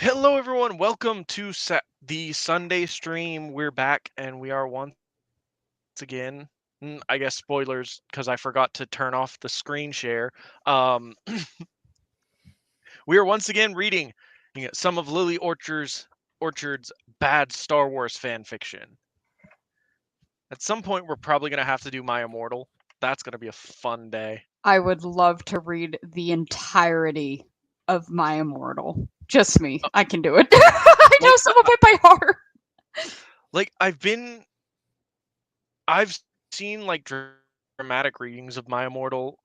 Hello, everyone. Welcome to the Sunday stream. We're back, and we are once again. I guess spoilers because I forgot to turn off the screen share. Um, we are once again reading some of Lilly Orchard's bad Star Wars fan fiction. At some point, we're probably gonna have to do My Immortal. That's gonna be a fun day. I would love to read the entirety of My Immortal. Just me. I can do it. I know Like, some of it by heart. like I've seen like dramatic readings of My Immortal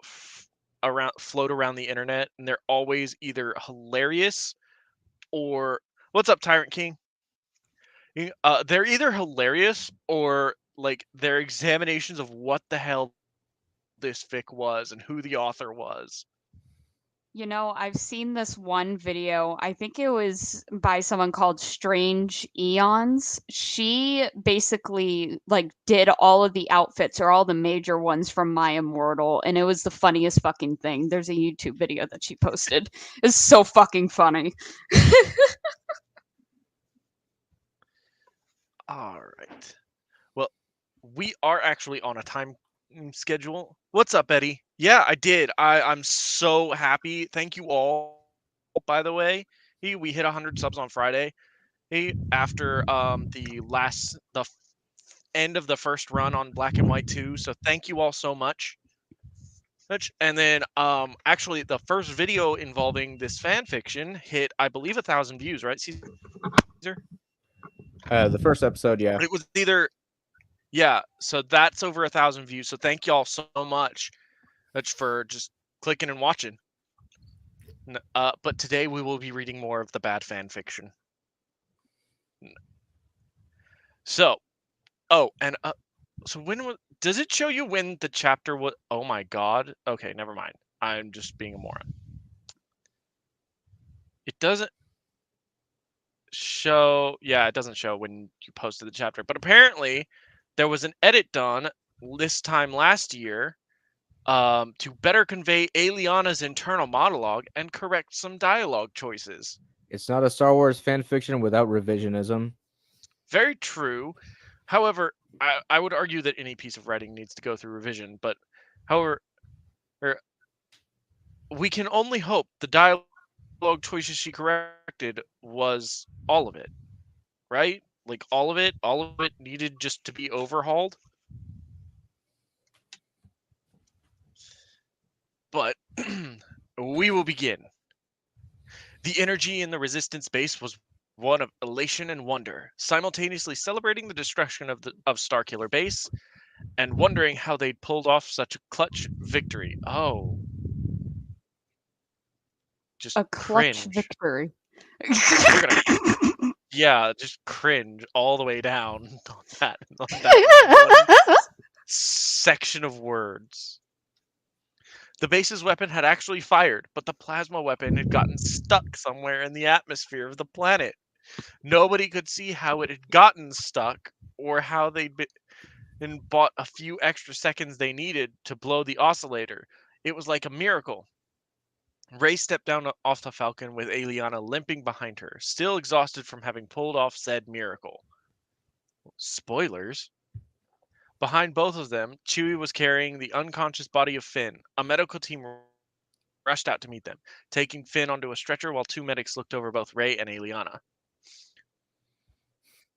around float around the internet, and they're always either hilarious or what's up, Tyrant King? They're either hilarious or like they're examinations of what the hell this fic was and who the author was. You know, I've seen this one video. I think it was by someone called Strange Eons. She basically like did all of the outfits or all the major ones from My Immortal, and it was the funniest fucking thing. There's a YouTube video that she posted. It's so fucking funny. All right. Well, we are actually on a time schedule. What's up, Eddie? Yeah, I did. I'm so happy. Thank you all, by the way. We hit 100 subs on Friday. After the end of the first run on Black and White 2. So thank you all so much. And then actually the first video involving this fan fiction hit, I believe, 1,000 views, right, Caesar? The first episode, yeah. But it was either so that's over 1,000 views. So thank y'all so much for just clicking and watching. But today we will be reading more of the bad fan fiction. So, and so does it show you when the chapter was? Oh my god. Okay, never mind. I'm just being a moron. It doesn't show. Yeah, it doesn't show when you posted the chapter. But apparently, there was an edit done this time last year to better convey Aeliana's internal monologue and correct some dialogue choices. It's not a Star Wars fan fiction without revisionism. Very true. However, I would argue that any piece of writing needs to go through revision. But, however, we can only hope the dialogue choices she corrected was all of it, right? Like all of it needed just to be overhauled. But we will begin. The energy in the resistance base was one of elation and wonder, simultaneously celebrating the destruction of Starkiller Base and wondering how they'd pulled off such a clutch victory. Oh. Just A clutch cringe. victory. Yeah, just cringe all the way down on that section of words. The base's weapon had actually fired, but the plasma weapon had gotten stuck somewhere in the atmosphere of the planet. Nobody could see how it had gotten stuck or how they'd been bought a few extra seconds they needed to blow the oscillator. It was like a miracle. Ray stepped down off the Falcon with Aeliana limping behind her, still exhausted from having pulled off said miracle. Spoilers. Behind both of them, Chewie was carrying the unconscious body of Finn. A medical team rushed out to meet them, taking Finn onto a stretcher while two medics looked over both Ray and Aeliana.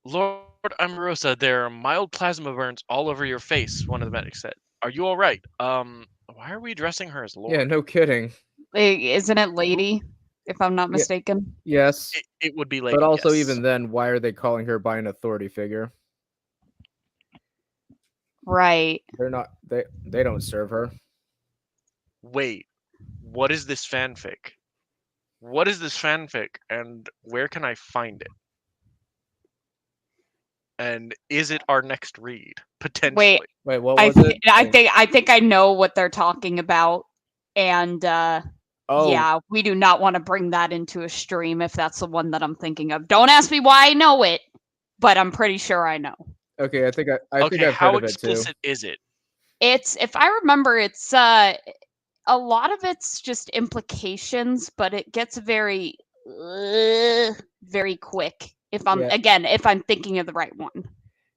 Lord Amorosa, there are mild plasma burns all over your face, one of the medics said. Are you all right? Why are we addressing her as Lord? Yeah, no kidding. Isn't it lady, if I'm not mistaken? Yes. It would be lady, but also, yes. even then, why are they calling her by an authority figure? Right. They're not. They don't serve her. Wait, what is this fanfic? What is this fanfic, and where can I find it? And is it our next read? Potentially. Wait, what was it? I think I know what they're talking about, and yeah, we do not want to bring that into a stream if that's the one that I'm thinking of. Don't ask me why I know it, but I'm pretty sure I know. Okay, I think I've heard of it too. How explicit is it? It's, if I remember, it's a lot of it's just implications, but it gets very very quick. If I'm Yeah. if I'm thinking of the right one.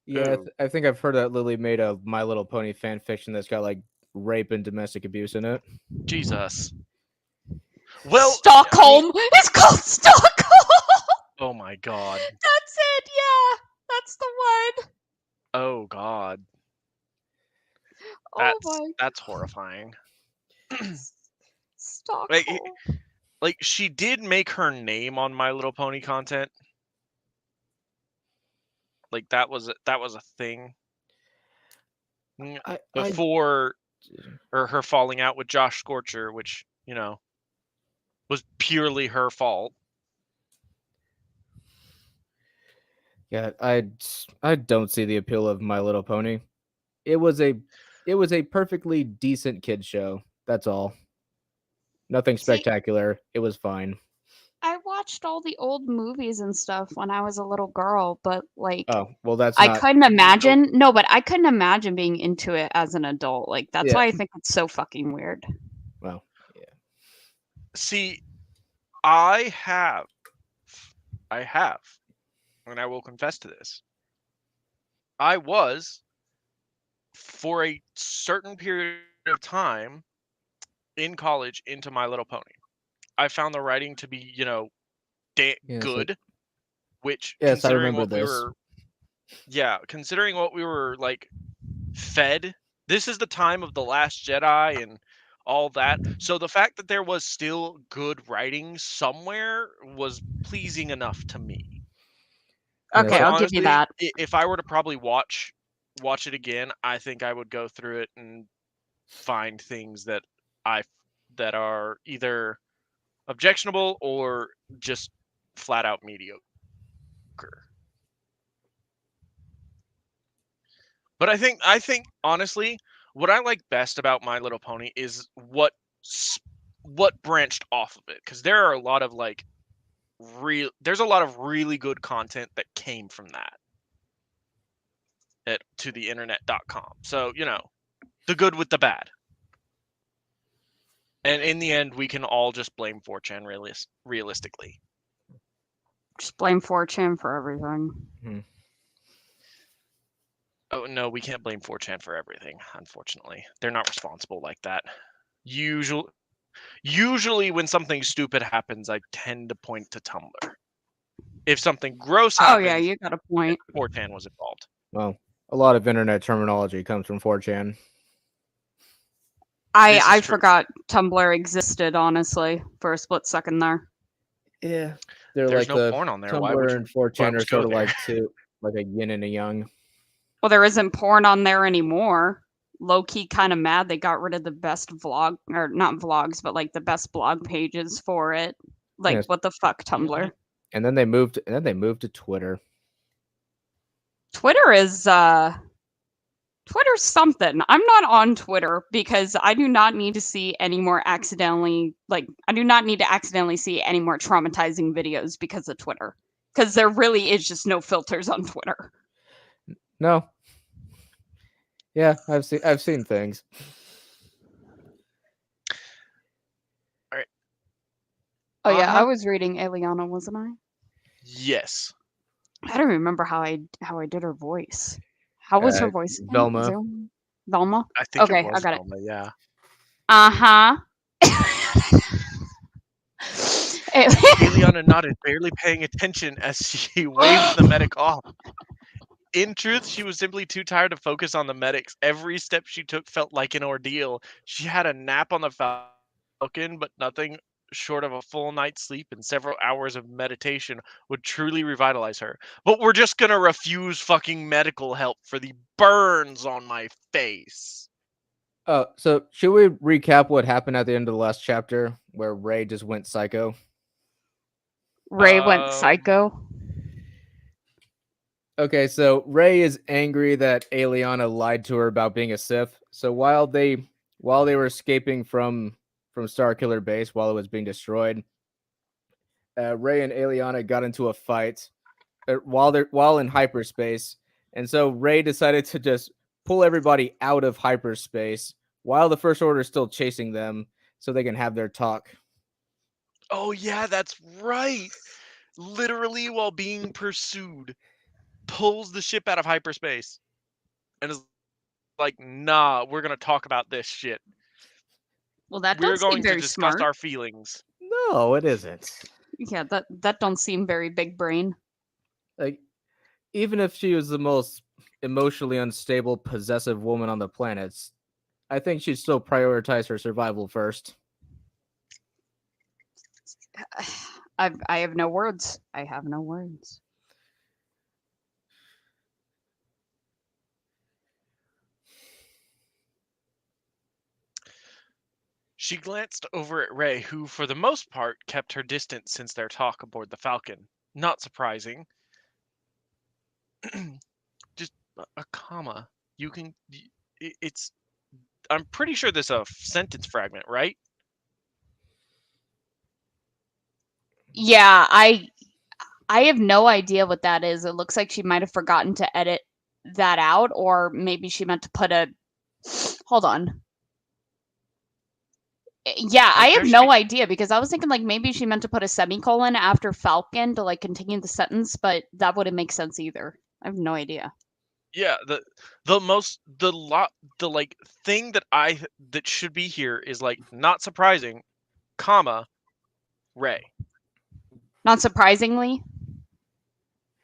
Yeah, Ooh. I think I've heard that Lily made a My Little Pony fan fiction that's got like rape and domestic abuse in it. Jesus. Well, Stockholm. It's called Stockholm. oh my god. That's it. Yeah, that's the one. Oh god. Oh my. That's horrifying. Stockholm. Like she did make her name on My Little Pony content. Like that was a thing. Before or her falling out with Josh Scorcher, which, was purely her fault. Yeah, I don't see the appeal of My Little Pony. It was a perfectly decent kid show. That's all. Nothing spectacular. It was fine. I watched all the old movies and stuff when I was a little girl, but like Oh, well, that's I not. couldn't imagine. No, but I couldn't imagine being into it as an adult. Like that's Yeah. why I think it's so fucking weird. Well, yeah. See, I have, and I will confess to this. I was, for a certain period of time in college, into My Little Pony. I found the writing to be, good, which Yes, I considering remember what we this. were, considering what we were like fed. This is the time of The Last Jedi and all that. So the fact that there was still good writing somewhere was pleasing enough to me. Yeah, Okay, But I'll give you honestly, that. if I were to probably watch it again, I think I would go through it and find things that are either objectionable or just flat out mediocre. But I think honestly, what I like best about My Little Pony is what branched off of it, because there are a lot of there's a lot of really good content that came from that at totheinternet.com. So, the good with the bad. And in the end, we can all just blame 4chan realistically. Just blame 4chan for everything. Oh, no, we can't blame 4chan for everything, unfortunately. They're not responsible like that. Usually when something stupid happens, I tend to point to Tumblr. If something gross Oh happens, yeah, you got a point. 4chan was involved. Well, a lot of internet terminology comes from 4chan. I forgot Tumblr existed, honestly, for a split second there. Yeah. There's like no porn on there. Why would Tumblr you, and 4chan are sort of there? like a yin and a yang. Well, there isn't porn on there anymore. Low key, kind of mad they got rid of the best vlog, or not vlogs, but like the best blog pages for it. Like, Yes. what the fuck, Tumblr? And then they moved to Twitter. Twitter's something. I'm not on Twitter because I do not need to see any more I do not need to accidentally see any more traumatizing videos because of Twitter. Because there really is just no filters on Twitter. No. Yeah, I've seen things. All right. Oh yeah, I was reading Eliana, wasn't I? Yes. I don't remember how I did her voice. How was her voice again? Velma. Velma? I think Okay, it was I got Velma, yeah. Uh-huh. Eliana nodded, barely paying attention as she waved the medic off. In truth, she was simply too tired to focus on the medics. Every step she took felt like an ordeal. She had a nap on the Falcon, but nothing short of a full night's sleep and several hours of meditation would truly revitalize her. But we're just gonna refuse fucking medical help for the burns on my face. Oh, so should we recap what happened at the end of the last chapter where Ray just went psycho? Ray went psycho. Okay, so Ray is angry that Eliana lied to her about being a Sith. So while they were escaping from Starkiller Base while it was being destroyed, Ray and Eliana got into a fight while in hyperspace, and so Ray decided to just pull everybody out of hyperspace while the First Order is still chasing them, so they can have their talk. Oh yeah, that's right. Literally, while being pursued, pulls the ship out of hyperspace and is like, "Nah, we're gonna talk about this shit. Well, that We're don't seem going to very discuss smart. our feelings." No, it isn't. Yeah, that don't seem very big brain. Like, even if she was the most emotionally unstable, possessive woman on the planet, I think she'd still prioritize her survival first. I have no words. I have no words. She glanced over at Ray, who, for the most part, kept her distance since their talk aboard the Falcon. Not surprising. Just a comma. You can. It's. I'm pretty sure there's a sentence fragment, right? Yeah, I have no idea what that is. It looks like she might have forgotten to edit that out, or maybe she meant to put a. Hold on. Yeah, I have no idea because I was thinking like maybe she meant to put a semicolon after Falcon to like continue the sentence, but that wouldn't make sense either. I have no idea. Yeah, the like thing that should be here is like not surprising, comma, Ray. Not surprisingly,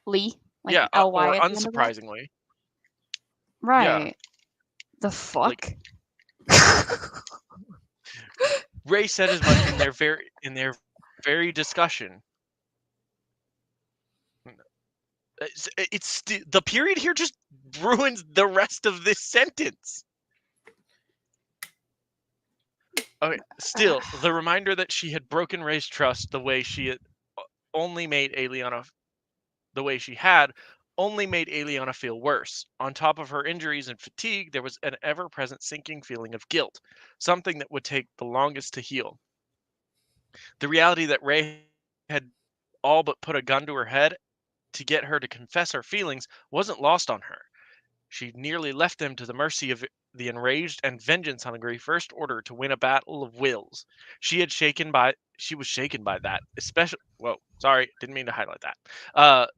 Lee, like Yeah, Ly or at the end of that. unsurprisingly. Yeah, Right. The like fuck? Ray said as much in their very discussion. The period here just ruins the rest of this sentence. Okay, still, the reminder that she had broken Ray's trust only made Eliana the way she had only made Eliana feel worse. On top of her injuries and fatigue, there was an ever-present sinking feeling of guilt, something that would take the longest to heal. The reality that Ray had all but put a gun to her head to get her to confess her feelings wasn't lost on her. She nearly left them to the mercy of the enraged and vengeance-hungry First Order to win a battle of wills. She was shaken by that, especially. Whoa, sorry, didn't mean to highlight that.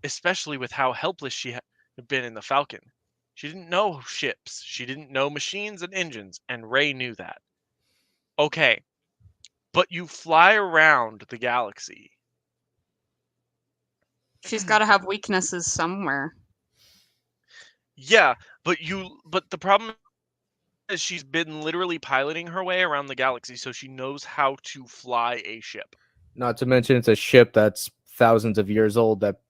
Especially with how helpless she had been in the Falcon. She didn't know ships. She didn't know machines and engines, and Ray knew that. Okay, but you fly around the galaxy. She's got to have weaknesses somewhere. Yeah, but the problem is she's been literally piloting her way around the galaxy, so she knows how to fly a ship. Not to mention, it's a ship that's thousands of years old that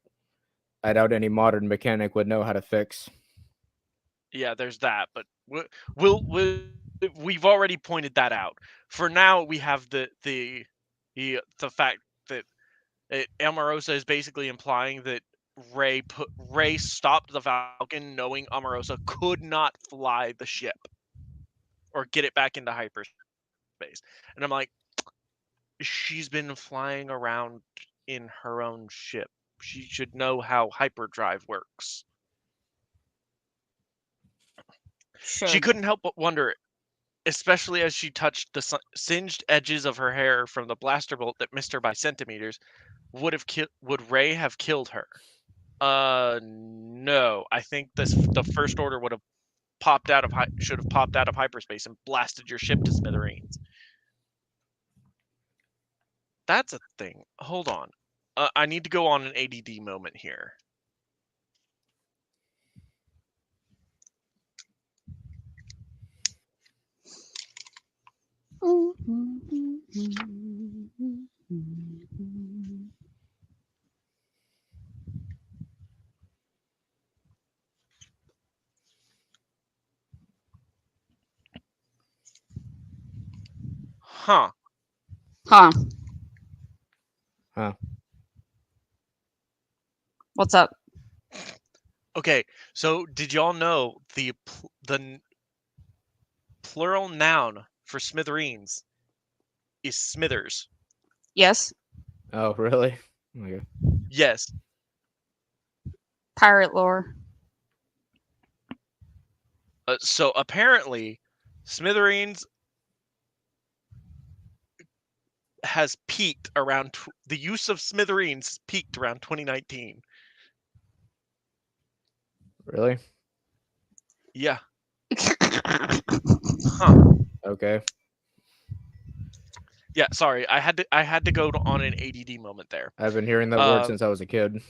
I doubt any modern mechanic would know how to fix. Yeah, there's that, but we've already pointed that out. For now, we have the fact that Omarosa is basically implying that Ray stopped the Falcon, knowing Omarosa could not fly the ship or get it back into hyperspace. And I'm like, she's been flying around in her own ship. She should know how hyperdrive works. She couldn't help but wonder, especially as she touched the singed edges of her hair from the blaster bolt that missed her by centimeters. Would Ray have killed her? No. I think the First Order would have should have popped out of hyperspace and blasted your ship to smithereens. That's a thing. Hold on. I need to go on an ADD moment here. Huh. Huh. Huh. What's up? Okay, so did y'all know the plural noun for smithereens is smithers? Yes. Oh, really? Okay. Yes. Pirate lore. So apparently, smithereens has peaked around the use of smithereens peaked around 2019. Really? Yeah. Huh. Okay. Yeah, sorry. I had to go on an ADD moment there. I've been hearing that word since I was a kid.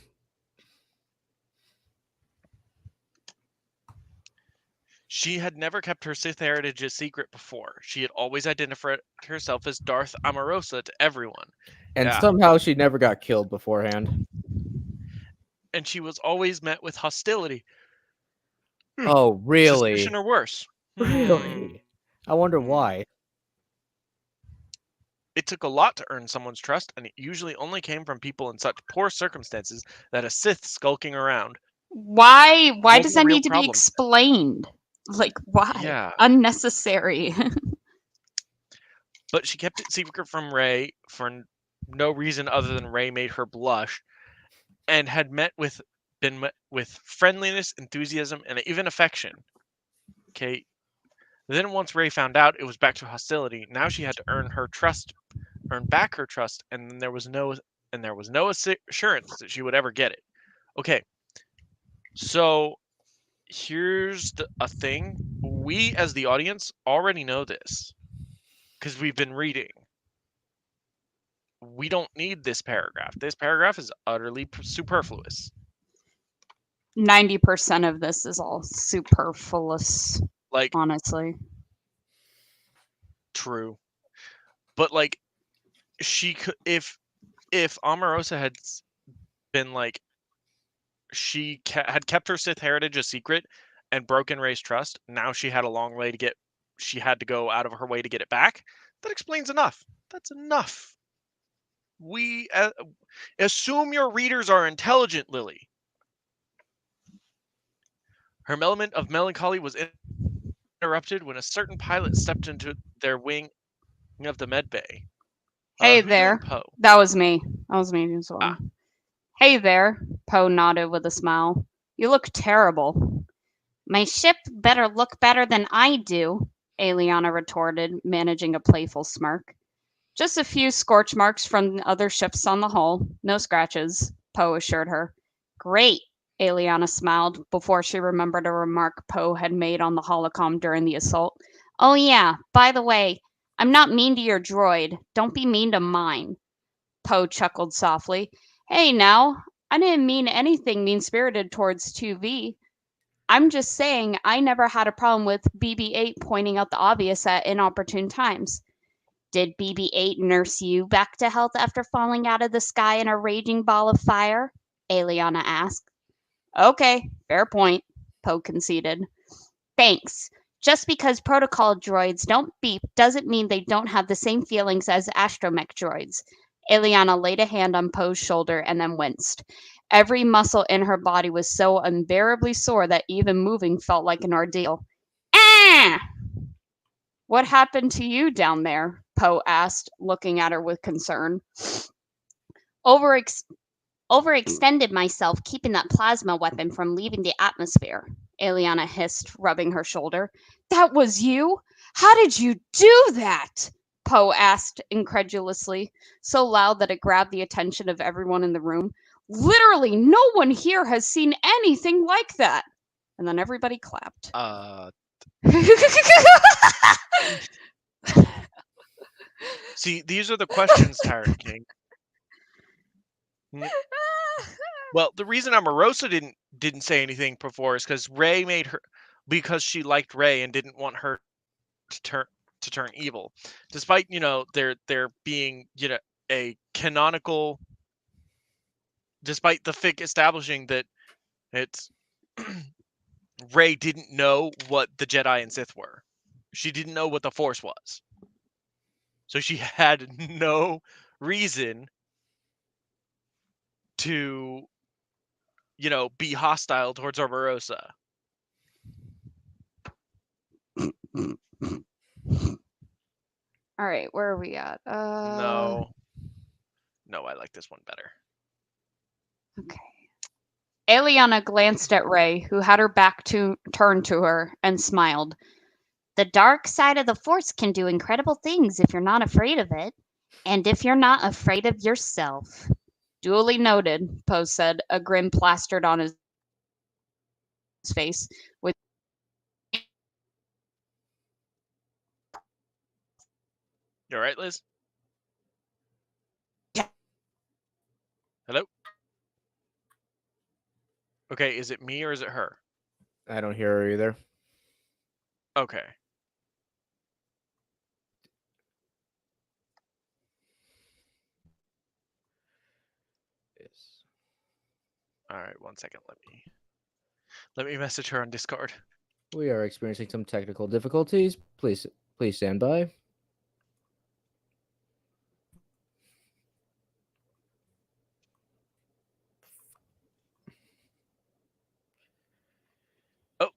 She had never kept her Sith heritage a secret before. She had always identified herself as Darth Amorosa to everyone. And Yeah. somehow she never got killed beforehand. And she was always met with hostility. Oh, really? Suspicion or worse. Really? I wonder why. It took a lot to earn someone's trust, and it usually only came from people in such poor circumstances that a Sith skulking around. Why does wasn't a that real need to be problem. explained? Like, why? Yeah. Unnecessary. But she kept it secret from Rey for no reason other than Rey made her blush, and had been met with friendliness, enthusiasm, and even affection. Okay. Then once Rey found out, it was back to hostility. Now she had to earn back her trust, and then there was no assurance that she would ever get it. Okay. So here's a thing. We as the audience already know this because we've been reading. We don't need this paragraph. This paragraph is utterly superfluous. 90% of this is all superfluous, Like, honestly. true. But like, she could if Omarosa had been like, she had kept her Sith heritage a secret and broken Rey's trust. Now she had a long way to get. She had to go out of her way to get it back. That explains enough. That's enough. We assume your readers are intelligent, Lily. Her element of melancholy was interrupted when a certain pilot stepped into their wing of the med bay. Hey Who there. doing Poe? That was me. That was me as well. Ah. Hey there. Poe nodded with a smile. You look terrible. My ship better look better than I do, Eliana retorted, managing a playful smirk. Just a few scorch marks from other ships on the hull. No scratches, Poe assured her. Great, Eliana smiled before she remembered a remark Poe had made on the holocom during the assault. Oh yeah, by the way, I'm not mean to your droid. Don't be mean to mine. Poe chuckled softly. Hey now, I didn't mean anything mean-spirited towards 2V. I'm just saying I never had a problem with BB-8 pointing out the obvious at inopportune times. Did BB-8 nurse you back to health after falling out of the sky in a raging ball of fire? Eliana asked. Okay, fair point, Poe conceded. Thanks. Just because protocol droids don't beep doesn't mean they don't have the same feelings as astromech droids. Eliana laid a hand on Poe's shoulder and then winced. Every muscle in her body was so unbearably sore that even moving felt like an ordeal. Ah! What happened to you down there? Poe asked, looking at her with concern. Overextended myself keeping that plasma weapon from leaving the atmosphere, Eliana hissed, rubbing her shoulder. That was you? How did you do that? Poe asked incredulously, so loud that it grabbed the attention of everyone in the room. Literally, no one here has seen anything like that. And then everybody clapped. See, these are the questions, Tyrant King. Well, the reason Omarosa didn't say anything before is because she liked Rey and didn't want her to turn evil, despite there being a canonical, despite the fic establishing that it's Rey didn't know what the Jedi and Sith were. She didn't know what the Force was, so she had no reason to be hostile towards Omarosa. All right, where are we at? No, I like this one better. Okay. Eliana glanced at Rey, who had her back turned to her, and smiled. The dark side of the Force can do incredible things if you're not afraid of it. And if you're not afraid of yourself. Duly noted, Poe said, a grin plastered on his face. With You all right, Liz? Hello? Okay, is it me or is it her? I don't hear her either. Okay. Yes. All right, 1 second. Let me message her on Discord. We are experiencing some technical difficulties. Please stand by. Oh.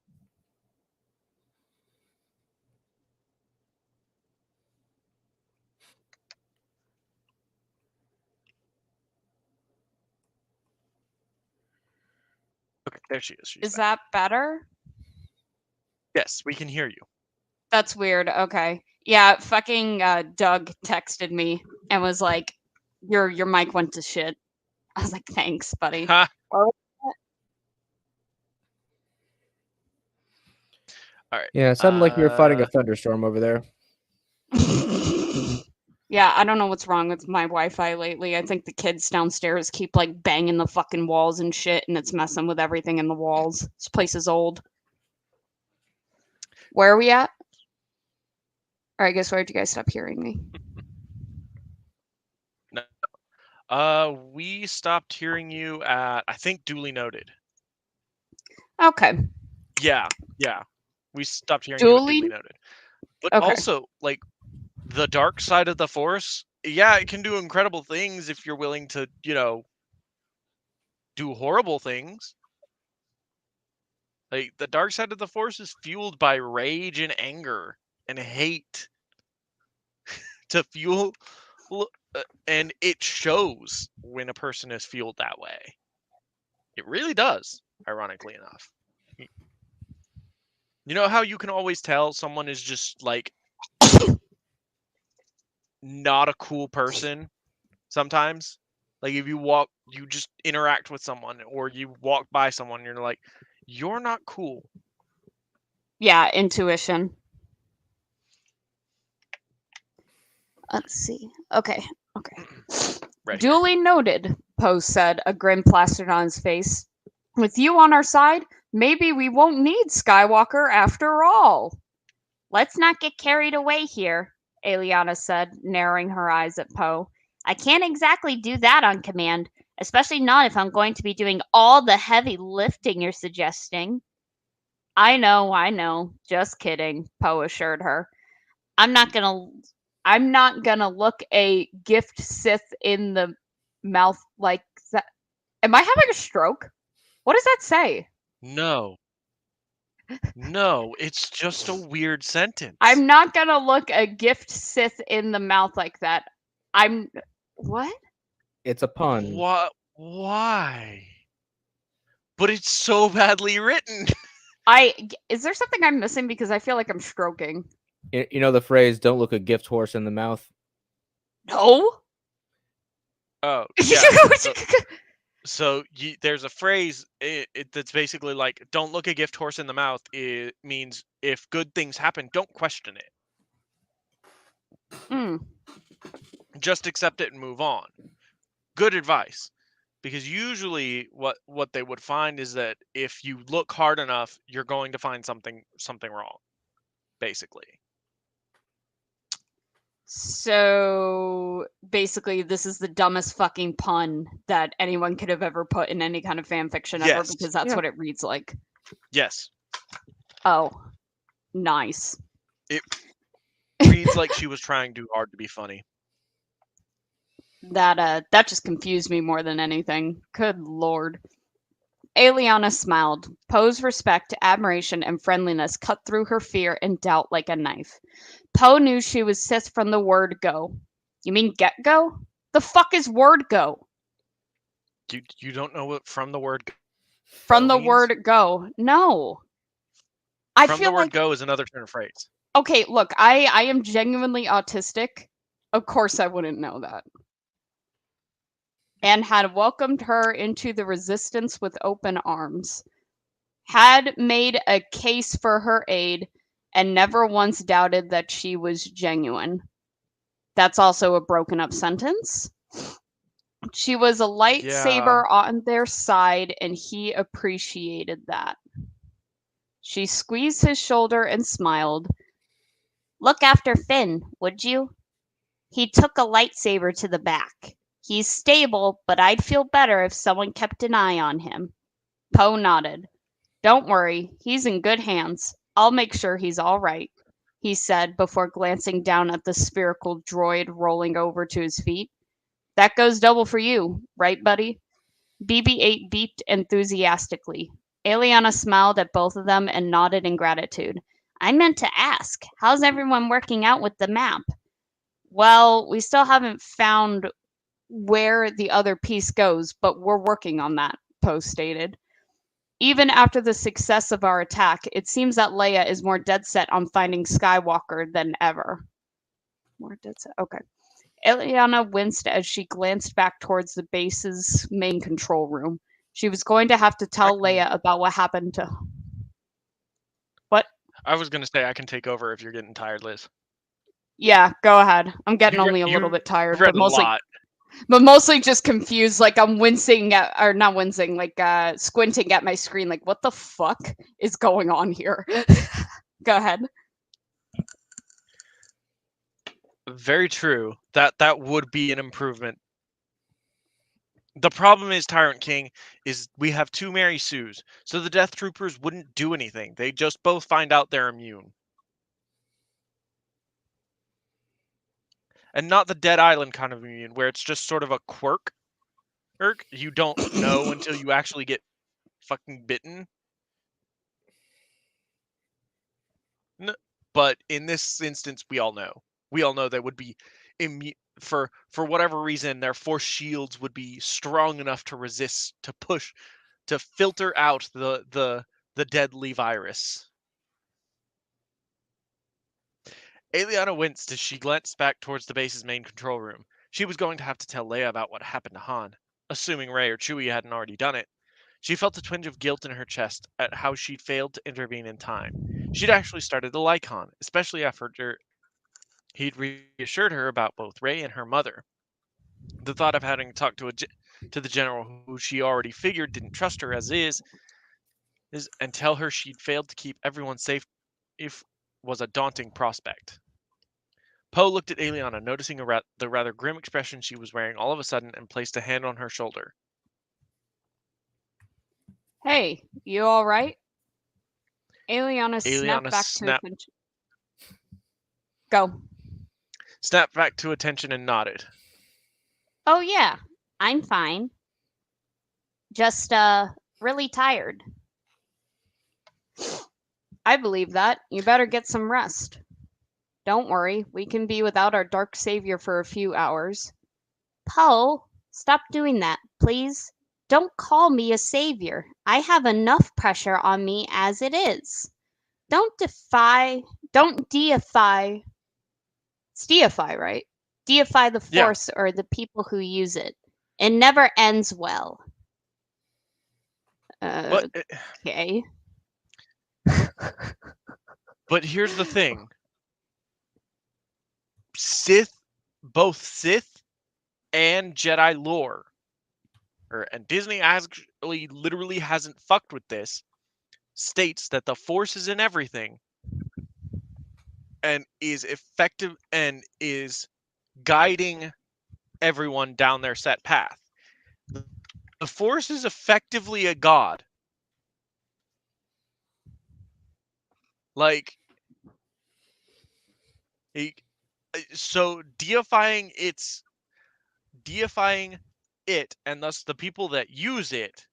Okay, there she is. She's is back. that better? Yes, we can hear you. That's weird. Okay. Yeah, fucking Doug texted me and was like, your mic went to shit. I was like, thanks, buddy. Ha! All right. Yeah, it sounded like you were fighting a thunderstorm over there. Yeah, I don't know what's wrong with my Wi-Fi lately. I think the kids downstairs keep like banging the fucking walls and shit, and it's messing with everything in the walls. This place is old. Where are we at? Or I guess where did you guys stop hearing me? We stopped hearing you at, I think, duly noted. Okay. Yeah. We stopped hearing you at duly Duly? noted. But Okay. also, like, the dark side of the Force, yeah, it can do incredible things if you're willing to, do horrible things. Like, the dark side of the Force is fueled by rage and anger and hate to fuel, and it shows when a person is fueled that way. It really does, ironically enough. You know how you can always tell someone is just, like, not a cool person sometimes? Like, if you just interact with someone or you walk by someone, you're like, you're not cool. Yeah, intuition. Let's see. Okay. Right here. Duly noted, Poe said, a grin plastered on his face. With you on our side, maybe we won't need Skywalker after all. Let's not get carried away here, Eliana said, narrowing her eyes at Poe. I can't exactly do that on command, especially not if I'm going to be doing all the heavy lifting you're suggesting. I know. Just kidding, Poe assured her. I'm not gonna look a gift Sith in the mouth like that. Am I having a stroke? What does that say? No, it's just a weird sentence. I'm not gonna look a gift Sith in the mouth like that. What? It's a pun. What? Why? But it's so badly written. Is there something I'm missing because I feel like I'm stroking? You know the phrase "Don't look a gift horse in the mouth." No. Oh, yeah. So there's a phrase that's basically like, "Don't look a gift horse in the mouth." It means if good things happen, don't question it. Just accept it and move on. Good advice. Because usually what they would find is that if you look hard enough, you're going to find something wrong, basically. So basically, this is the dumbest fucking pun that anyone could have ever put in any kind of fan fiction ever, Yes. because that's what it reads like. Yes. Oh, nice. It reads like she was trying too hard to be funny. That just confused me more than anything. Good lord. Eliana smiled. Poe's respect, admiration, and friendliness cut through her fear and doubt like a knife. Poe knew she was Sith from the word go. You mean get go? The fuck is word go? You don't know what from the word go From the means? word go. No. From the word go is another turn of phrase. Okay, look, I am genuinely autistic, Of course I wouldn't know that. And had welcomed her into the resistance with open arms, had made a case for her aid, and never once doubted that she was genuine. That's also a broken up sentence. She was a lightsaber on their side, and he appreciated that. She squeezed his shoulder and smiled. Look after Finn, would you? He took a lightsaber to the back. He's stable, but I'd feel better if someone kept an eye on him. Poe nodded. Don't worry, he's in good hands. I'll make sure he's all right, he said before glancing down at the spherical droid rolling over to his feet. That goes double for you, right, buddy? BB-8 beeped enthusiastically. Aliana smiled at both of them and nodded in gratitude. I meant to ask, how's everyone working out with the map? Well, we still haven't found where the other piece goes, but we're working on that, Poe stated. Even after the success of our attack, it seems that Leia is more dead set on finding Skywalker than ever. More dead set? Okay. Eliana winced as she glanced back towards the base's main control room. She was going to have to tell Leia about what happened to... What? I was going to say I can take over if you're getting tired, Liz. Yeah, go ahead. I'm getting only a little bit tired, but mostly just confused. Like I'm wincing at, or not wincing, like squinting at my screen. Like, what the fuck is going on here? Go ahead. Very true. That would be an improvement. The problem is, Tyrant King, is we have two Mary Sues, so the Death Troopers wouldn't do anything. They just both find out they're immune. And not the Dead Island kind of immune, where it's just sort of a quirk. You don't know until you actually get fucking bitten. No, but in this instance, we all know. We all know they would be immune. For whatever reason, their force shields would be strong enough to resist, to push, to filter out the deadly virus. Aliana winced as she glanced back towards the base's main control room. She was going to have to tell Leia about what happened to Han, assuming Rey or Chewie hadn't already done it. She felt a twinge of guilt in her chest at how she'd failed to intervene in time. She'd actually started to like Han, especially after he'd reassured her about both Rey and her mother. The thought of having to talk to the general who she already figured didn't trust her as is and tell her she'd failed to keep everyone safe was a daunting prospect. Poe looked at Aliana, noticing the rather grim expression she was wearing all of a sudden, and placed a hand on her shoulder. Hey, you all right? Aliana snapped back to attention. Go. Snapped back to attention and nodded. Oh yeah, I'm fine. Just really tired. I believe that. You better get some rest. Don't worry, we can be without our dark savior for a few hours. Poe, stop doing that, please. Don't call me a savior. I have enough pressure on me as it is. Don't deify, it's deify, right? Deify the Force or the people who use it. It never ends well. Okay. But here's the thing. Both Sith and Jedi lore, and Disney actually literally hasn't fucked with this, states that the Force is in everything and is effective and is guiding everyone down their set path. The Force is effectively a god. Like, so deifying it and thus the people that use it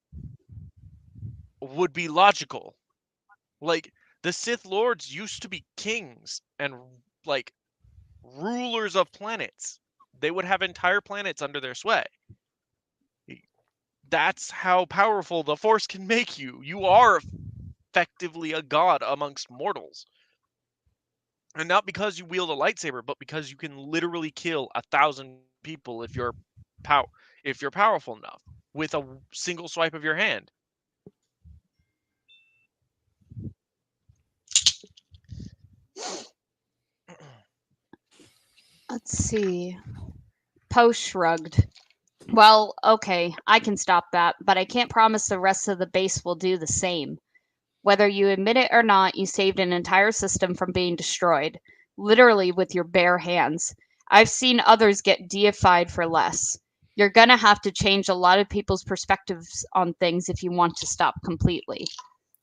would be logical. Like, the Sith Lords used to be kings and like rulers of planets. They would have entire planets under their sway. That's how powerful the Force can make you. You are effectively a god amongst mortals. And not because you wield a lightsaber, but because you can literally kill 1,000 people if you're powerful enough with a single swipe of your hand. Let's see. Poe shrugged. Well, okay, I can stop that, but I can't promise the rest of the base will do the same. Whether you admit it or not, you saved an entire system from being destroyed, literally with your bare hands. I've seen others get deified for less. You're gonna have to change a lot of people's perspectives on things if you want to stop completely.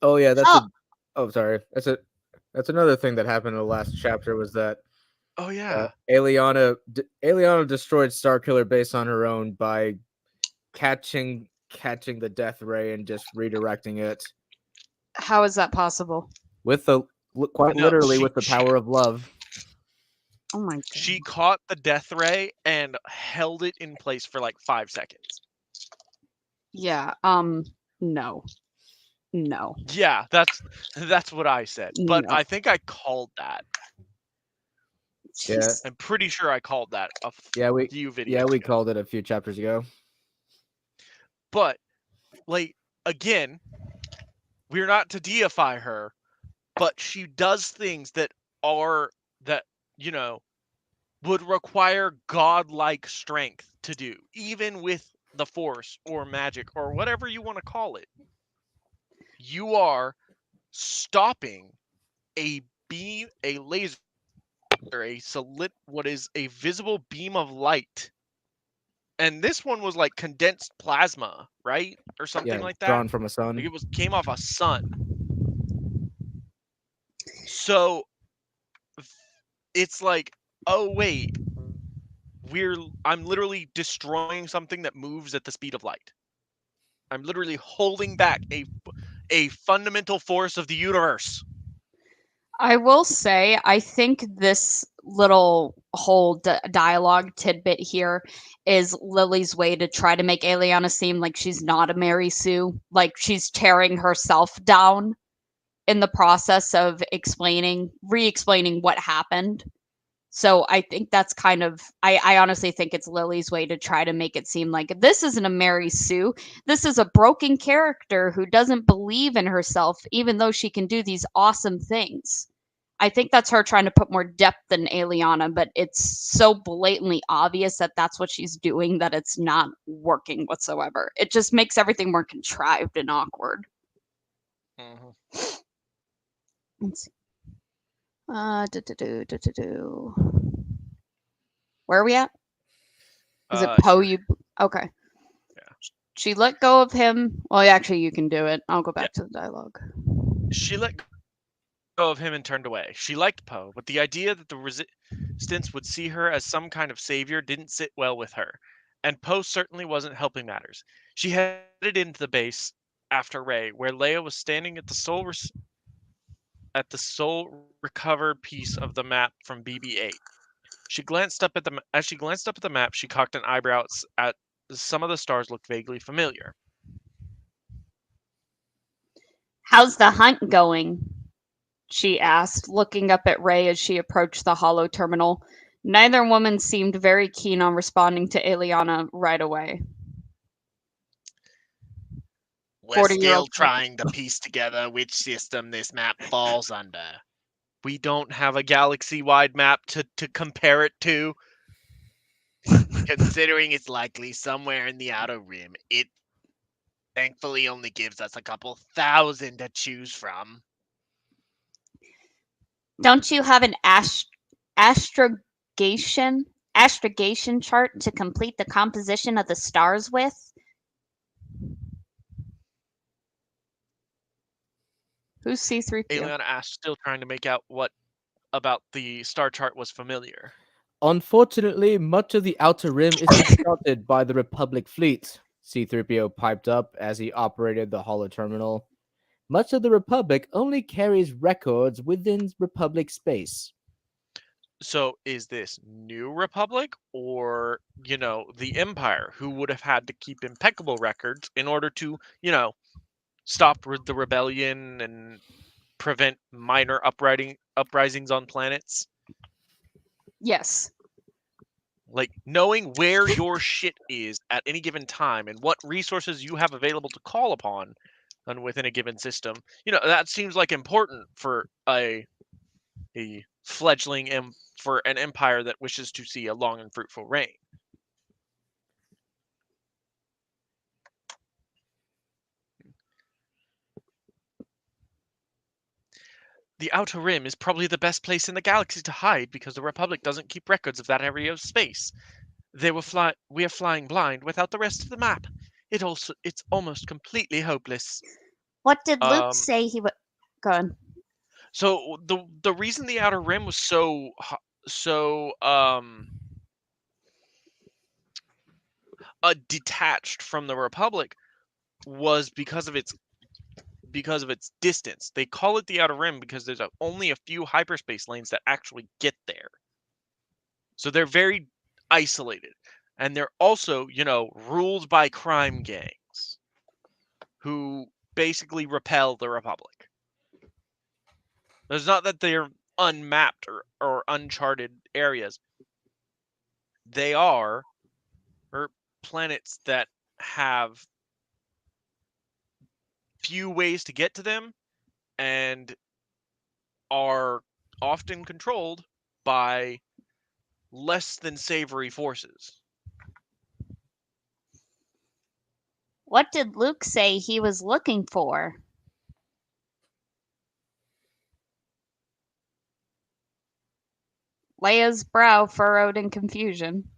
Oh yeah, that's Oh. a. Oh, sorry. That's another thing that happened in the last chapter was that Oh yeah. Aliana destroyed Starkiller Base on her own by catching the death ray and just redirecting it How is that possible? with the quite No, literally she- with the power of love. Oh my god. She caught the death ray and held it in place for like 5 seconds. Yeah, no. No. Yeah, that's what I said. But No. I think I called that. Yeah. Jeez. I'm pretty sure I called that a Yeah, we few videos yeah, we ago. called it a few chapters ago. But like again, we're not to deify her, but she does things that you know would require godlike strength to do, even with the force or magic or whatever you want to call it. You are stopping a beam, a laser, what is a visible beam of light. And this one was like condensed plasma, right? Or something Yeah, like that. drawn from a Like sun. it came off a sun. So it's like, oh wait, I'm literally destroying something that moves at the speed of light. I'm literally holding back a fundamental force of the universe. I will say, I think this little whole dialogue tidbit here is Lily's way to try to make Aliana seem like she's not a Mary Sue, like she's tearing herself down in the process of re-explaining what happened. So I think that's kind of, I honestly think it's Lily's way to try to make it seem like this isn't a Mary Sue. This is a broken character who doesn't believe in herself, even though she can do these awesome things. I think that's her trying to put more depth in Aliana, but it's so blatantly obvious that that's what she's doing that it's not working whatsoever. It just makes everything more contrived and awkward. Mhm. Let's see. Where are we at? Is it Poe? Here. Okay. Yeah. She let go of him. Well, actually, you can do it. I'll go back to the dialogue. She let go of him and turned away. She liked Poe, but the idea that the resistance would see her as some kind of savior didn't sit well with her, and Poe certainly wasn't helping matters. She headed into the base after Rey, where Leia was standing at the sole recovered piece of the map from BB-8. As she glanced up at the map, she cocked an eyebrow at some of the stars looked vaguely familiar. How's the hunt going? She asked, looking up at Rey as she approached the hollow terminal. Neither woman seemed very keen on responding to Aliana right away. We're 40-year-old still trying to piece together which system this map falls under. We don't have a galaxy-wide map to compare it to. Considering it's likely somewhere in the outer rim, it thankfully only gives us a couple thousand to choose from. Don't you have an astrogation chart to complete the composition of the stars with? Who's C-3PO? Aliana asked, still trying to make out what about the star chart was familiar. Unfortunately, much of the Outer Rim isn't charted by the Republic fleet, C-3PO piped up as he operated the holo terminal. Much of the Republic only carries records within Republic space. So is this New Republic or, the Empire, who would have had to keep impeccable records in order to, stop the rebellion and prevent minor uprisings on planets? Yes. Like, knowing where your shit is at any given time and what resources you have available to call upon within a given system, that seems like important for a fledgling for an empire that wishes to see a long and fruitful reign. The Outer Rim is probably the best place in the galaxy to hide because the Republic doesn't keep records of that area of space. We are flying blind without the rest of the map. It's almost completely hopeless. What did Luke Um, say he would? Go on. So the reason the Outer Rim was so detached from the Republic was because of its distance. They call it the Outer Rim because there's only a few hyperspace lanes that actually get there. So they're very isolated, and they're also ruled by crime gangs who basically repel the Republic. It's not that they're unmapped or uncharted areas. They are planets that have few ways to get to them and are often controlled by less than savory forces. What did Luke say he was looking for? Leia's brow furrowed in confusion.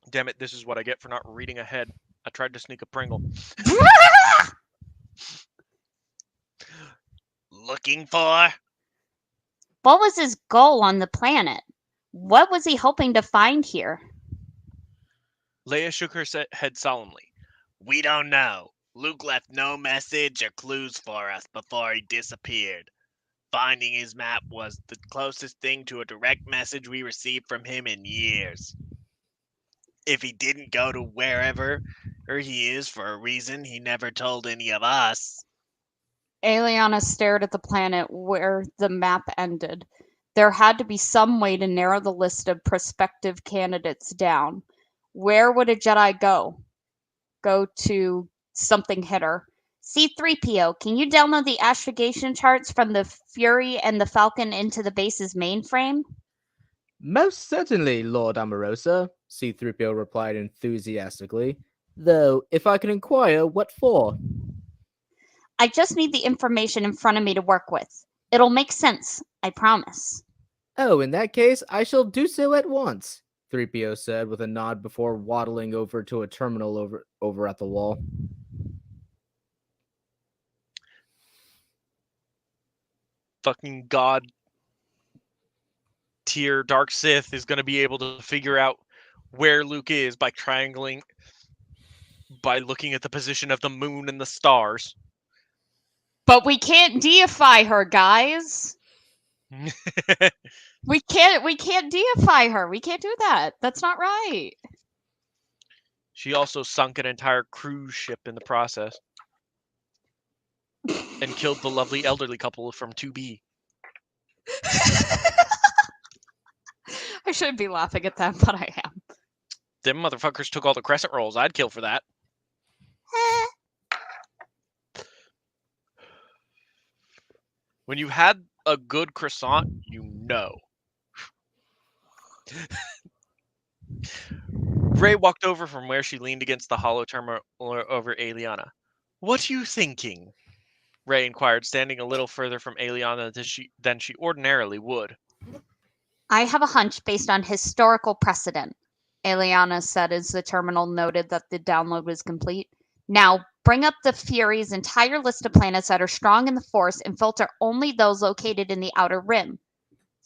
Damn it, this is what I get for not reading ahead. I tried to sneak a Pringle. Looking for? What was his goal on the planet? What was he hoping to find here? Leia shook her head solemnly. We don't know. Luke left no message or clues for us before he disappeared. Finding his map was the closest thing to a direct message we received from him in years. If he didn't go to wherever he is for a reason he never told any of us. Eliana stared at the planet where the map ended. There had to be some way to narrow the list of prospective candidates down. Where would a Jedi go? Go to something hitter. C-3PO, can you download the astrogation charts from the Fury and the Falcon into the base's mainframe? Most certainly, Lord Amorosa, C-3PO replied enthusiastically. Though, if I can inquire, what for? I just need the information in front of me to work with. It'll make sense, I promise. Oh, in that case, I shall do so at once, 3PO said with a nod before waddling over to a terminal over at the wall. Fucking god tier Dark Sith is going to be able to figure out where Luke is by looking at the position of the moon and the stars. But we can't deify her, guys. We can't deify her. We can't do that. That's not right. She also sunk an entire cruise ship in the process and killed the lovely elderly couple from 2B. I shouldn't be laughing at that, but I am. Them motherfuckers took all the crescent rolls. I'd kill for that. When you had a good croissant, you know. Rey walked over from where she leaned against the hollow terminal over Eliana. What are you thinking? Rey inquired, standing a little further from Eliana than she ordinarily would. I have a hunch based on historical precedent, Eliana said as the terminal noted that the download was complete. Now, bring up the Fury's entire list of planets that are strong in the Force and filter only those located in the Outer Rim.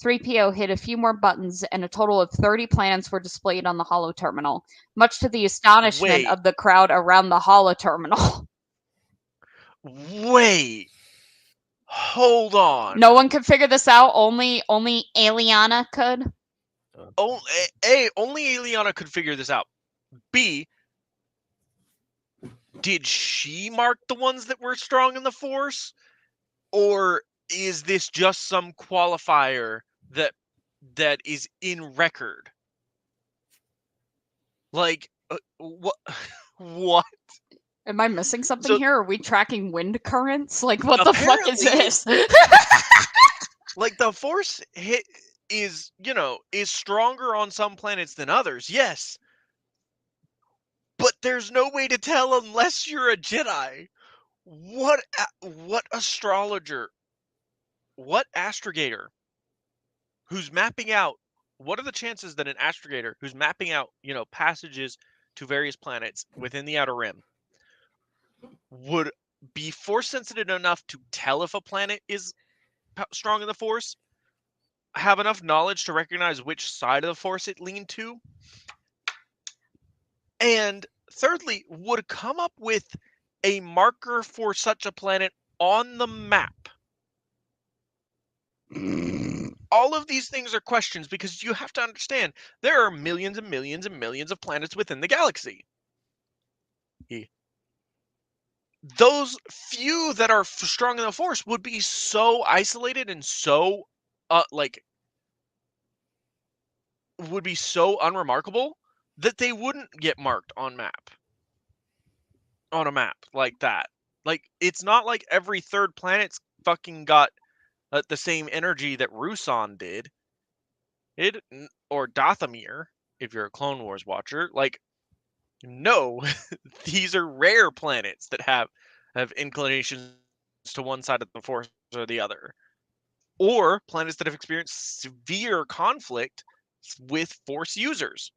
3PO hit a few more buttons, and a total of 30 planets were displayed on the holo terminal, much to the astonishment of the crowd around the holo terminal. Wait. Hold on. No one could figure this out. Only Eliana could. Only Eliana could figure this out. B, did she mark the ones that were strong in the Force? Or is this just some qualifier that is in record? Like, what? What? Am I missing something So here? Are we tracking wind currents? Like, what the fuck is apparently, this? like the force hit is stronger on some planets than others. Yes, but there's no way to tell unless you're a Jedi. What astrologer, what astrogator who's mapping out, what are the chances that an astrogator who's mapping out, passages to various planets within the outer rim would be force sensitive enough to tell if a planet is strong in the force, have enough knowledge to recognize which side of the force it leaned to, and thirdly, would come up with a marker for such a planet on the map? All of these things are questions because you have to understand there are millions and millions and millions of planets within the galaxy. Those few that are strong in the force would be so isolated and so would be so unremarkable that they wouldn't get marked on a map like that. Like, it's not like every third planet's fucking got the same energy that Rusan did. Or Dathomir, if you're a Clone Wars watcher. Like, no, these are rare planets that have inclinations to one side of the force or the other. Or planets that have experienced severe conflict with force users.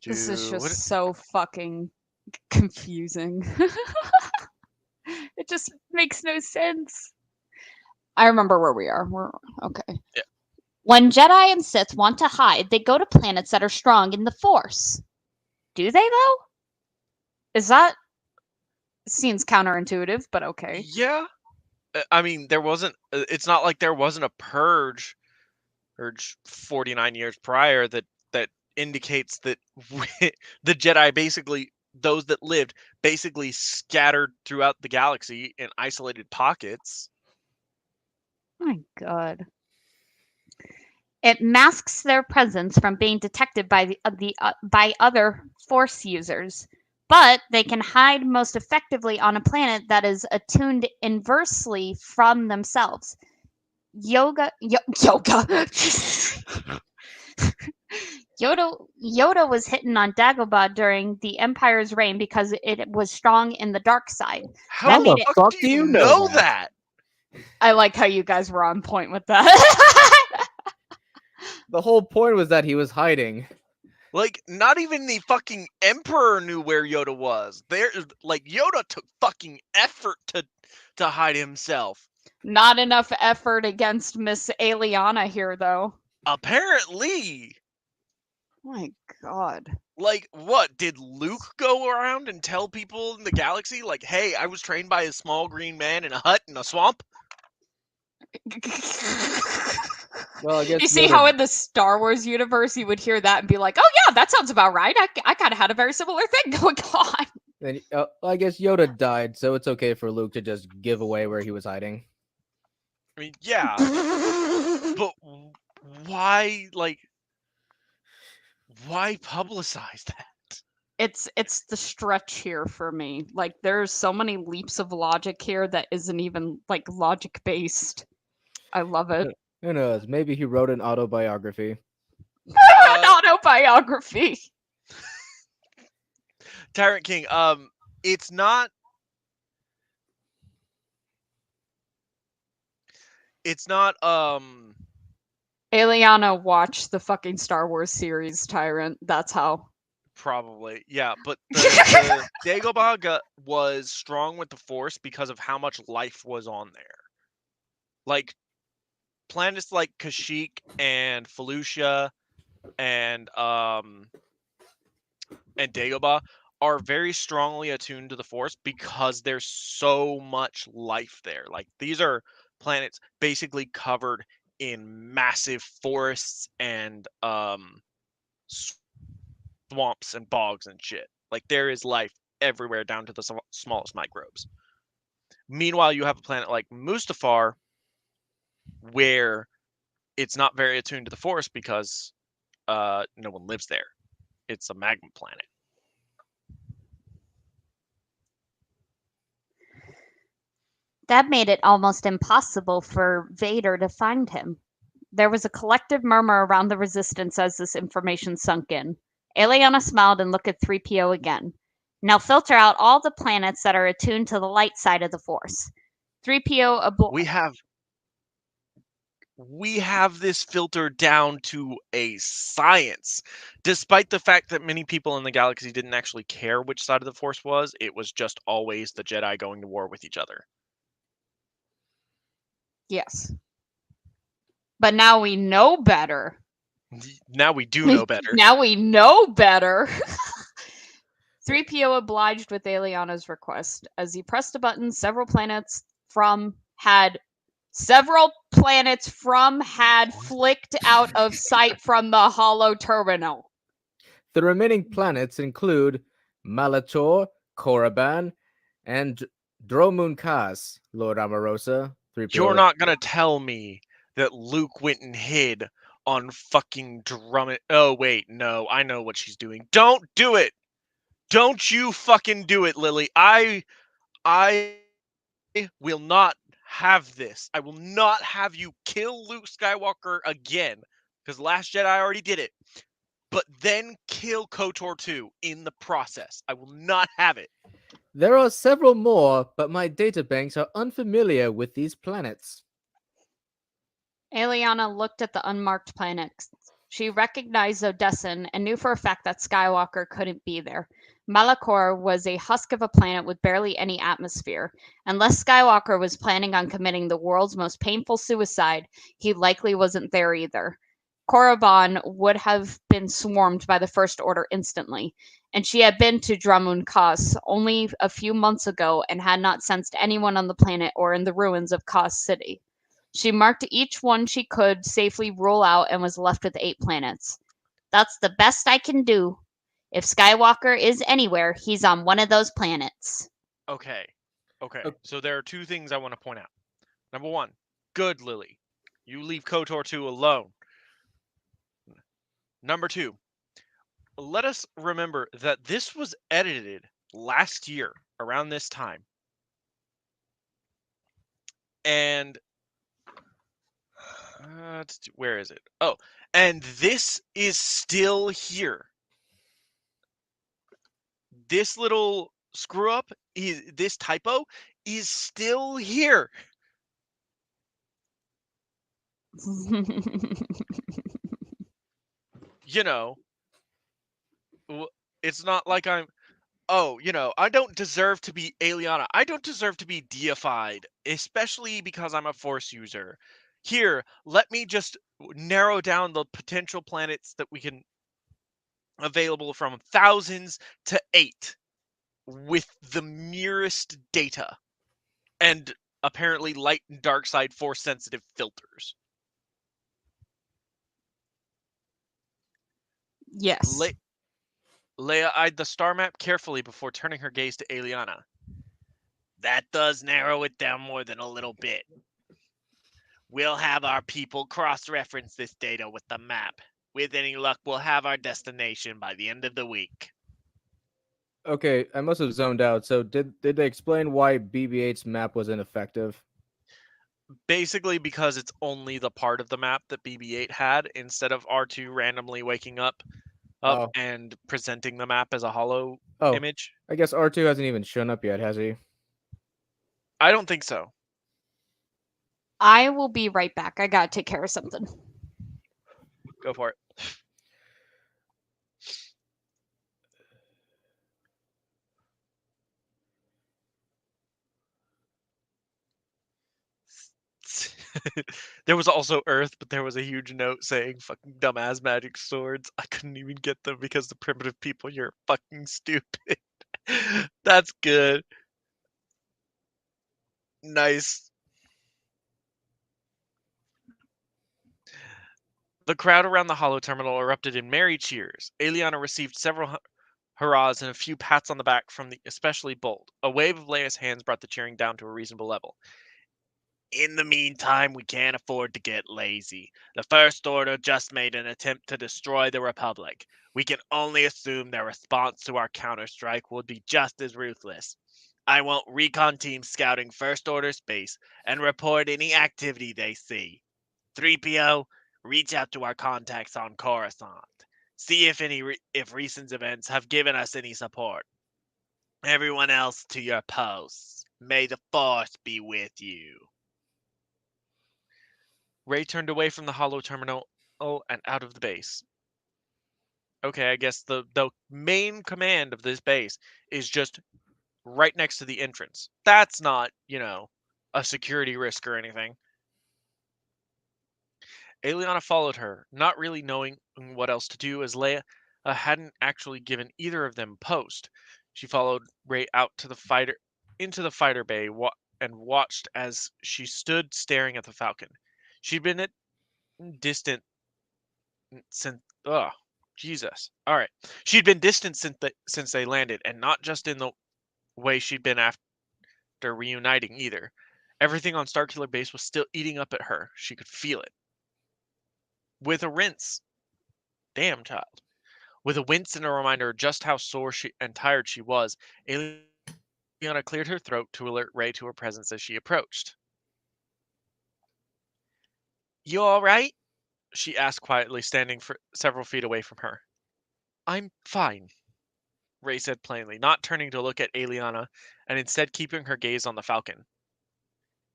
This is just so fucking confusing. It just makes no sense. I remember where we are. We're okay. Yeah. When Jedi and Sith want to hide, they go to planets that are strong in the Force. Do they, though? Is that seems counterintuitive, but okay. Yeah. I mean, there wasn't. It's not like there wasn't a purge 49 years prior that indicates that the Jedi, basically those that lived, basically scattered throughout the galaxy in isolated pockets. My God. It masks their presence from being detected by by other Force users, but they can hide most effectively on a planet that is attuned inversely from themselves. Yoda was hidden on Dagobah during the Empire's reign because it was strong in the dark side. How the the fuck fuck do do you you know know that? I like how you guys were on point with that. The whole point was that he was hiding. Like, not even the fucking Emperor knew where Yoda was. Yoda took fucking effort to hide himself. Not enough effort against Miss Aliana here, though. Apparently. My God. Like, what? Did Luke go around and tell people in the galaxy, like, hey, I was trained by a small green man in a hut in a swamp? Well, I guess You see Yoda- how in the Star Wars universe you would hear that and be like, oh yeah, that sounds about right. I kind of had a very similar thing going on. Then I guess Yoda died, so it's okay for Luke to just give away where he was hiding. I mean, yeah. But why, why publicize that? It's the stretch here for me. Like, there's so many leaps of logic here that isn't even like logic based. I love it. Who knows? Maybe he wrote an autobiography. An autobiography. Tyrant King, it's not Aliana watched the fucking Star Wars series, Tyrant. That's how. probably, yeah, but the Dagobah was strong with the Force because of how much life was on there. Like, planets like Kashyyyk and Felucia and Dagobah are very strongly attuned to the Force because there's so much life there. Like, these are planets basically covered in massive forests and swamps and bogs and shit. Like, there is life everywhere down to the smallest microbes. Meanwhile, you have a planet like Mustafar, where it's not very attuned to the Force because no one lives there. It's a magma planet. That made it almost impossible for Vader to find him. There was a collective murmur around the Resistance as this information sunk in. Eliana smiled and looked at 3PO again. Now filter out all the planets that are attuned to the light side of the Force. 3PO We have this filtered down to a science. Despite the fact that many people in the galaxy didn't actually care which side of the Force was, it was just always the Jedi going to war with each other. Yes. But now we know better. Now we do know better. Now we know better. 3PO obliged with Eliana's request. As he pressed a button, several planets from had flicked out of sight from the holo terminal. The remaining planets include Malator, Korriban, and Dromun Kas, Lord Amarosa. 3PO. You're not gonna tell me that Luke went and hid on fucking Drummond. Oh wait, no, I know what she's doing. Don't do it. Don't you fucking do it, Lily. I will not have this. I will not have you kill Luke Skywalker again, because Last Jedi already did it. But then kill KOTOR 2 in the process. I will not have it. There are several more, but my databanks are unfamiliar with these planets. Eliana looked at the unmarked planets. She recognized Odessan and knew for a fact that Skywalker couldn't be there. Malachor was a husk of a planet with barely any atmosphere. Unless Skywalker was planning on committing the world's most painful suicide, he likely wasn't there either. Korriban would have been swarmed by the First Order instantly, and she had been to Dromun Kas only a few months ago and had not sensed anyone on the planet or in the ruins of Kas City. She marked each one she could safely rule out and was left with 8 planets. That's the best I can do. If Skywalker is anywhere, he's on one of those planets. Okay. So there are 2 things I want to point out. Number 1, good, Lily. You leave KOTOR 2 alone. Number 2, let us remember that this was edited last year around this time. And where is it? Oh, and this is still here. This little screw up, this typo is still here. You know, it's not like I don't deserve to be Eliana. I don't deserve to be deified, especially because I'm a Force user. Here, let me just narrow down the potential planets that we can available from thousands to 8 with the merest data and apparently light and dark side Force sensitive filters. Yes. Leia eyed the star map carefully before turning her gaze to Eliana. That does narrow it down more than a little bit. We'll have our people cross-reference this data with the map. With any luck, we'll have our destination by the end of the week. Okay, I must have zoned out. So did they explain why BB-8's map was ineffective? Basically because it's only the part of the map that BB-8 had, instead of R2 randomly waking up and presenting the map as a holo image. I guess R2 hasn't even shown up yet, has he? I don't think so. I will be right back. I gotta take care of something. Go for it. There was also Earth, but there was a huge note saying fucking dumbass magic swords. I couldn't even get them because the primitive people, you're fucking stupid. That's good. Nice. The crowd around the holo terminal erupted in merry cheers. Eliana received several hurrahs, and a few pats on the back from the especially bold. A wave of Leia's hands brought the cheering down to a reasonable level. In the meantime, we can't afford to get lazy. The First Order just made an attempt to destroy the Republic. We can only assume their response to our counterstrike would be just as ruthless. I want recon teams scouting First Order space and report any activity they see. 3PO, reach out to our contacts on Coruscant. See if recent events have given us any support. Everyone else to your posts. May the Force be with you. Ray turned away from the hollow terminal and out of the base. Okay, I guess the main command of this base is just right next to the entrance. That's not, a security risk or anything. Eliana followed her, not really knowing what else to do, as Leia hadn't actually given either of them post. She followed Ray out to into the fighter bay, and watched as she stood staring at the Falcon. She'd been at distant since. Oh, Jesus! All right, she'd been distant since they landed, and not just in the way she'd been after reuniting either. Everything on Starkiller Base was still eating up at her. She could feel it. With a rinse. Damn, child. With a wince and a reminder of just how sore and tired she was, Eliana cleared her throat to alert Ray to her presence as she approached. You all right? She asked quietly, standing several feet away from her. I'm fine, Ray said plainly, not turning to look at Eliana, and instead keeping her gaze on the Falcon.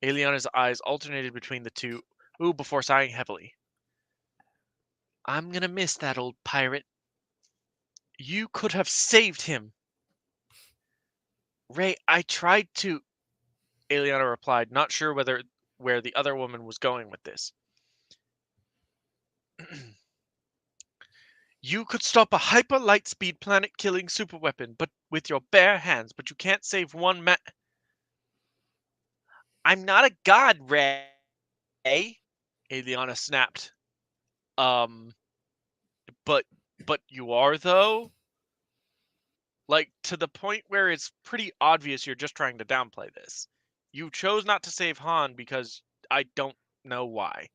Eliana's eyes alternated between the two, before sighing heavily. I'm gonna miss that old pirate. You could have saved him. Ray, I tried to, Eliana replied, not sure where the other woman was going with this. You could stop a hyper light speed planet killing superweapon, but with your bare hands, but you can't save one man. I'm not a god, Ray. Eliana snapped. But you are though? Like, to the point where it's pretty obvious you're just trying to downplay this. You chose not to save Han because I don't know why.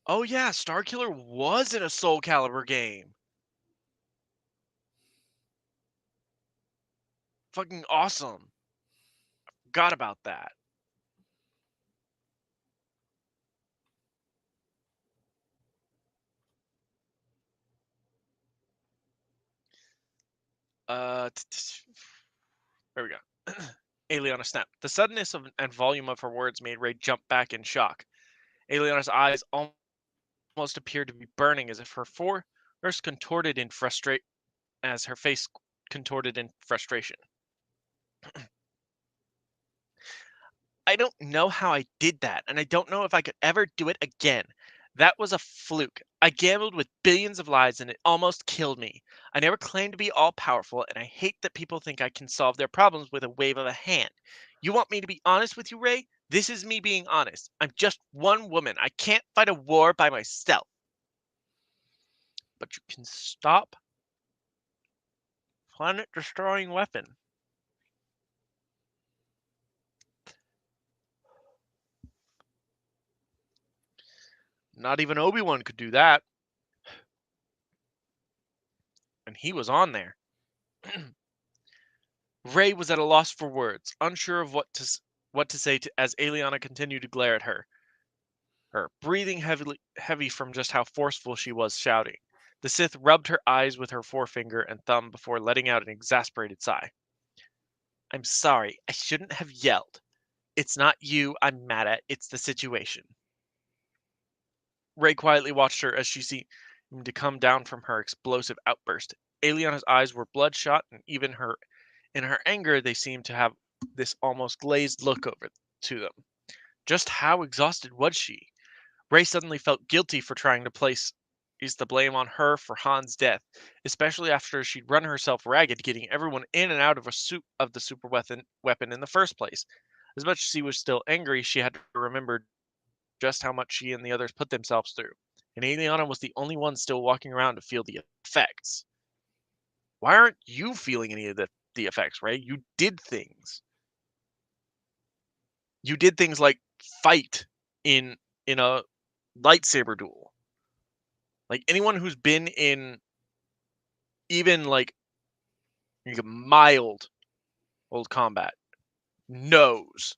Oh yeah, Starkiller was in a Soul Calibur game. Fucking awesome. Forgot about that. There we go. Eliana snapped. The suddenness and volume of her words made Ray jump back in shock. Eliana's eyes almost appeared to be burning, as if her face contorted in frustration. I don't know how I did that, and I don't know if I could ever do it again. That was a fluke. I gambled with billions of lives and it almost killed me. I never claimed to be all powerful, and I hate that people think I can solve their problems with a wave of a hand. You want me to be honest with you, Ray? This is me being honest. I'm just one woman. I can't fight a war by myself. But you can stop planet-destroying weapon. Not even Obi-Wan could do that. And he was on there. Ray was at a loss for words, unsure of what to say as Eliana continued to glare at her, breathing heavy from just how forceful she was shouting. The Sith rubbed her eyes with her forefinger and thumb before letting out an exasperated sigh. I'm sorry, I shouldn't have yelled. It's not you I'm mad at, it's the situation. Ray quietly watched her as she seemed to come down from her explosive outburst. Eliana's eyes were bloodshot, and even in her anger, they seemed to have this almost glazed look over to them. Just how exhausted was she? Ray suddenly felt guilty for trying to place the blame on her for Han's death, especially after she'd run herself ragged getting everyone in and out of the super weapon in the first place. As much as she was still angry, she had to remember just how much she and the others put themselves through, and Eliana was the only one still walking around to feel the effects. Why aren't you feeling any of the effects, Ray? You did things. You did things like fight in a lightsaber duel. Like anyone who's been in even like mild old combat knows.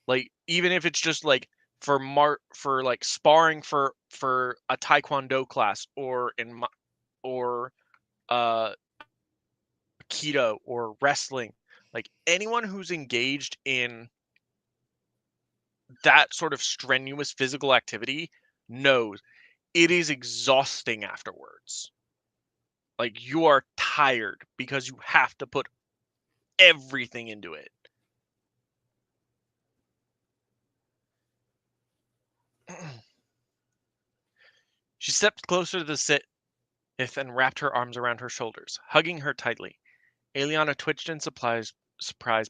Like even if it's just like for like sparring for a taekwondo class or or uh keto or wrestling, like anyone who's engaged in that sort of strenuous physical activity knows it is exhausting afterwards. Like you are tired because you have to put everything into it. She stepped closer to the Sith and wrapped her arms around her shoulders, hugging her tightly. Eliana twitched in surprise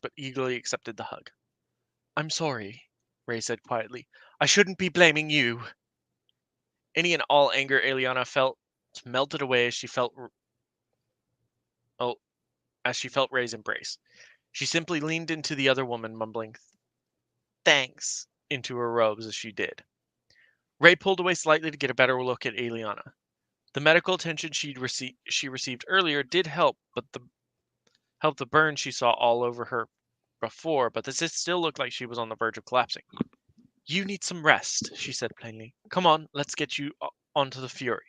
but eagerly accepted the hug. I'm sorry, Ray said quietly. I shouldn't be blaming you. Any and all anger Eliana felt melted away as she felt Ray's embrace. She simply leaned into the other woman, mumbling, thanks, into her robes as she did. Ray pulled away slightly to get a better look at Eliana. The medical attention she received earlier did help the burn she saw all over her before, but the Sith still looked like she was on the verge of collapsing. You need some rest, she said plainly. Come on, let's get you onto the Fury.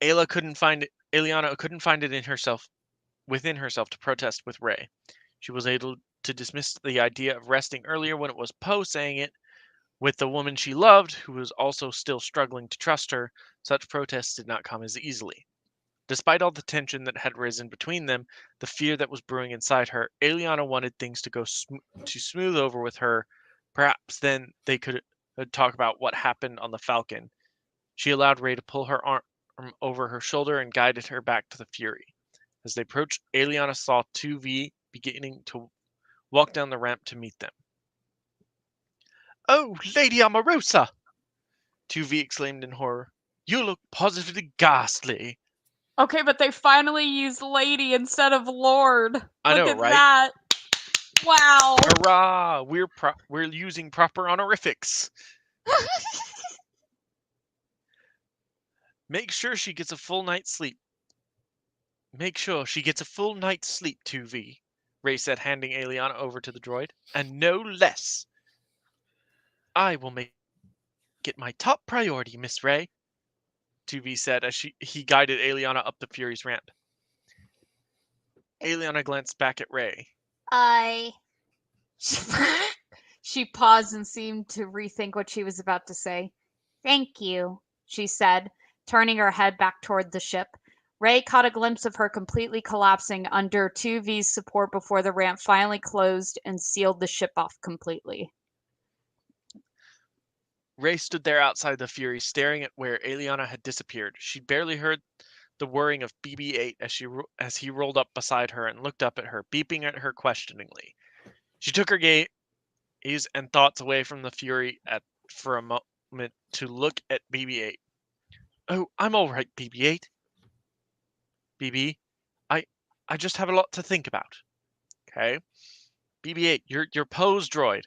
Eliana couldn't find it within herself to protest with Ray. She was able to dismiss the idea of resting earlier when it was Poe saying it. With the woman she loved, who was also still struggling to trust her, such protests did not come as easily. Despite all the tension that had risen between them, the fear that was brewing inside her, Eliana wanted things to go smooth over with her. Perhaps then they could talk about what happened on the Falcon. She allowed Ray to pull her arm over her shoulder and guided her back to the Fury. As they approached, Eliana saw 2V beginning to walk down the ramp to meet them. Oh, Lady Amorosa! 2V exclaimed in horror. You look positively ghastly. Okay, but they finally used lady instead of lord. I Look know, at right? that. Wow. Hurrah! We're using proper honorifics. Make sure she gets a full night's sleep. Make sure she gets a full night's sleep, 2V, Ray said, handing Eliana over to the droid. And no less. I will make it my top priority, Miss Ray, 2V said as he guided Eliana up the Fury's ramp. Eliana glanced back at Ray. She paused and seemed to rethink what she was about to say. Thank you, she said, turning her head back toward the ship. Ray caught a glimpse of her completely collapsing under 2V's support before the ramp finally closed and sealed the ship off completely. Ray stood there outside the Fury, staring at where Eliana had disappeared. She barely heard the whirring of BB-8 as he rolled up beside her and looked up at her, beeping at her questioningly. She took her gaze and thoughts away from the Fury for a moment to look at BB-8. Oh, I'm all right, BB-8. BB, I just have a lot to think about. Okay, BB-8, you're Poe's droid.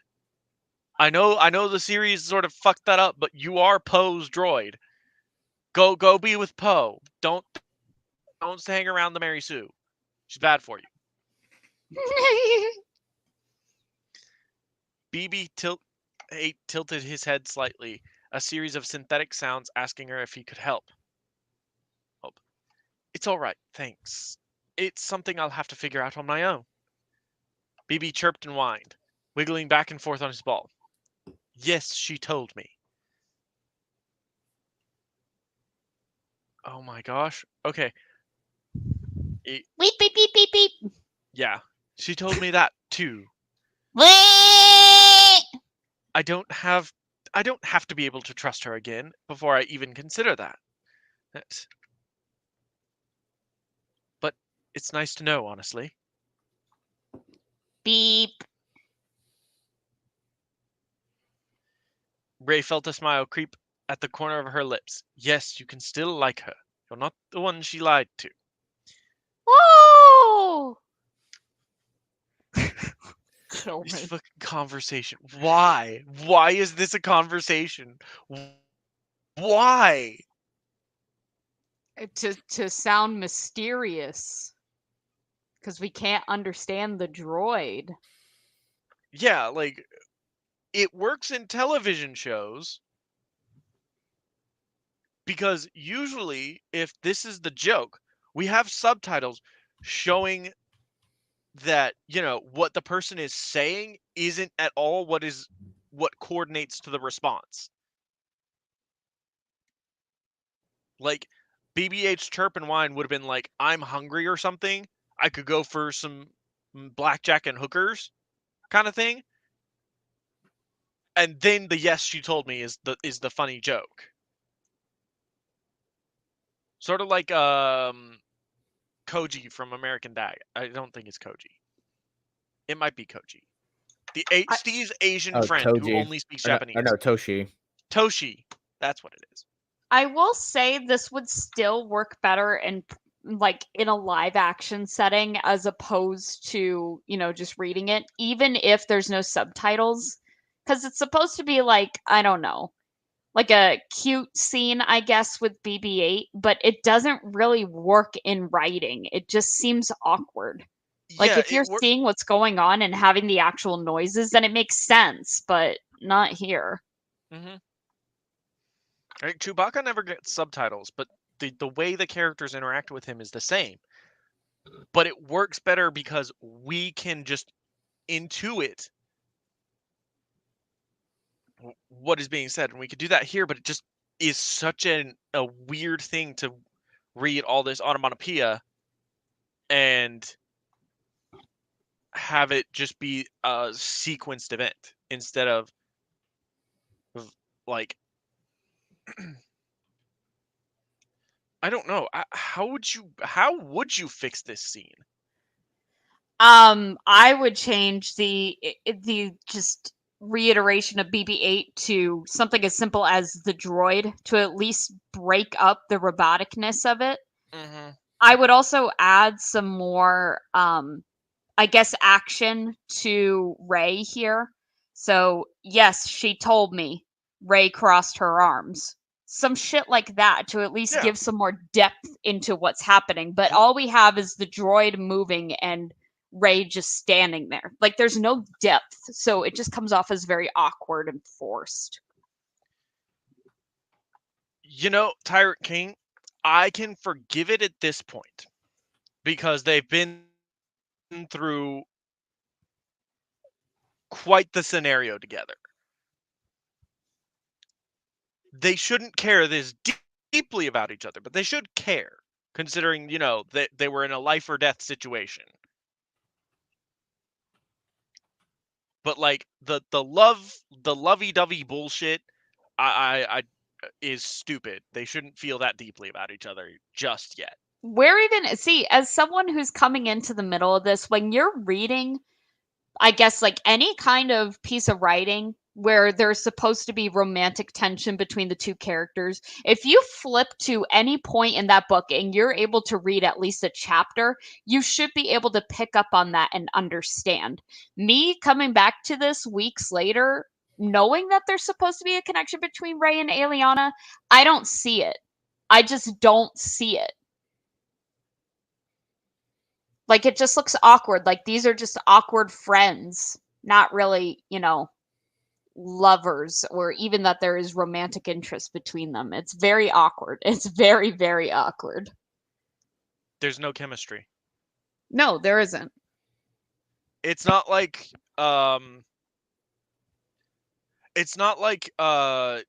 I know the series sort of fucked that up, but you are Poe's droid. Go be with Poe. Don't hang around the Mary Sue. She's bad for you. BB-8 tilted his head slightly, a series of synthetic sounds asking her if he could help. Oh, it's all right, thanks. It's something I'll have to figure out on my own. BB chirped and whined, wiggling back and forth on his ball. Yes, she told me. Oh my gosh. Okay. Beep, beep, beep, beep, beep. Yeah, she told me that too. Wee! I don't have to be able to trust her again before I even consider that. But it's nice to know, honestly. Beep. Ray felt a smile creep at the corner of her lips. Yes, you can still like her. You're not the one she lied to. Whoa! Kill This me. fucking conversation. Why? Why is this a conversation? Why? To sound mysterious, because we can't understand the droid. Yeah, like, it works in television shows because usually, if this is the joke, we have subtitles showing that, what the person is saying isn't at all what coordinates to the response. Like, BBH Chirp and Wine would have been like, I'm hungry or something. I could go for some blackjack and hookers kind of thing. And then the yes she told me is the funny joke. Sort of like Koji from American Dad. I don't think it's Koji. It might be Koji. Steve's Asian friend who Toji. only speaks Or Japanese. no, Toshi. Toshi. That's what it is. I will say this would still work better in in a live action setting as opposed to, just reading it, even if there's no subtitles. Because it's supposed to be like, I don't know, like a cute scene, I guess, with BB-8, but it doesn't really work in writing. It just seems awkward. Like, Yeah, if you're seeing what's going on and having the actual noises, then it makes sense, but not here. Mm-hmm. Right, Chewbacca never gets subtitles, but the way the characters interact with him is the same. But it works better because we can just intuit what is being said, and we could do that here, but it just is such a weird thing to read all this onomatopoeia and have it just be a sequenced event instead of like I don't know. How would you fix this scene? I would change the just reiteration of BB-8 to something as simple as the droid to at least break up the roboticness of it. Mm-hmm. I would also add some more, I guess, action to Rey here. So, yes, she told me Rey crossed her arms. Some shit like that to at least Yeah. give some more depth into what's happening. But all we have is the droid moving and Rey just standing there. Like, there's no depth. So it just comes off as very awkward and forced. Tyrant King, I can forgive it at this point because they've been through quite the scenario together. They shouldn't care this deeply about each other, but they should care, considering, that they were in a life or death situation. But like the lovey-dovey bullshit, I is stupid. They shouldn't feel that deeply about each other just yet. As someone who's coming into the middle of this, when you're reading, I guess, like any kind of piece of writing where there's supposed to be romantic tension between the two characters, if you flip to any point in that book and you're able to read at least a chapter, you should be able to pick up on that and understand. Me coming back to this weeks later, knowing that there's supposed to be a connection between Rey and Aliana, I don't see it. I just don't see it. Like, it just looks awkward. Like, these are just awkward friends, not really, lovers, or even that there is romantic interest between them. It's very awkward. It's very, very awkward. There's no chemistry. No, there isn't. It's not like it's not like the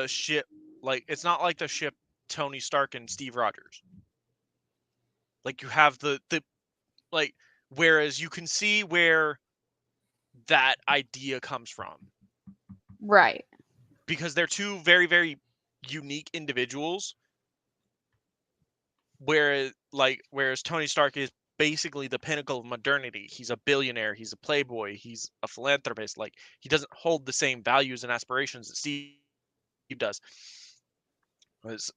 ship, like it's not like the ship Tony Stark and Steve Rogers. Like, you have the like, whereas you can see where that idea comes from, Right. because they're two very, very unique individuals, whereas Tony Stark is basically the pinnacle of modernity. He's a billionaire, he's a playboy, he's a philanthropist. Like, he doesn't hold the same values and aspirations that Steve does.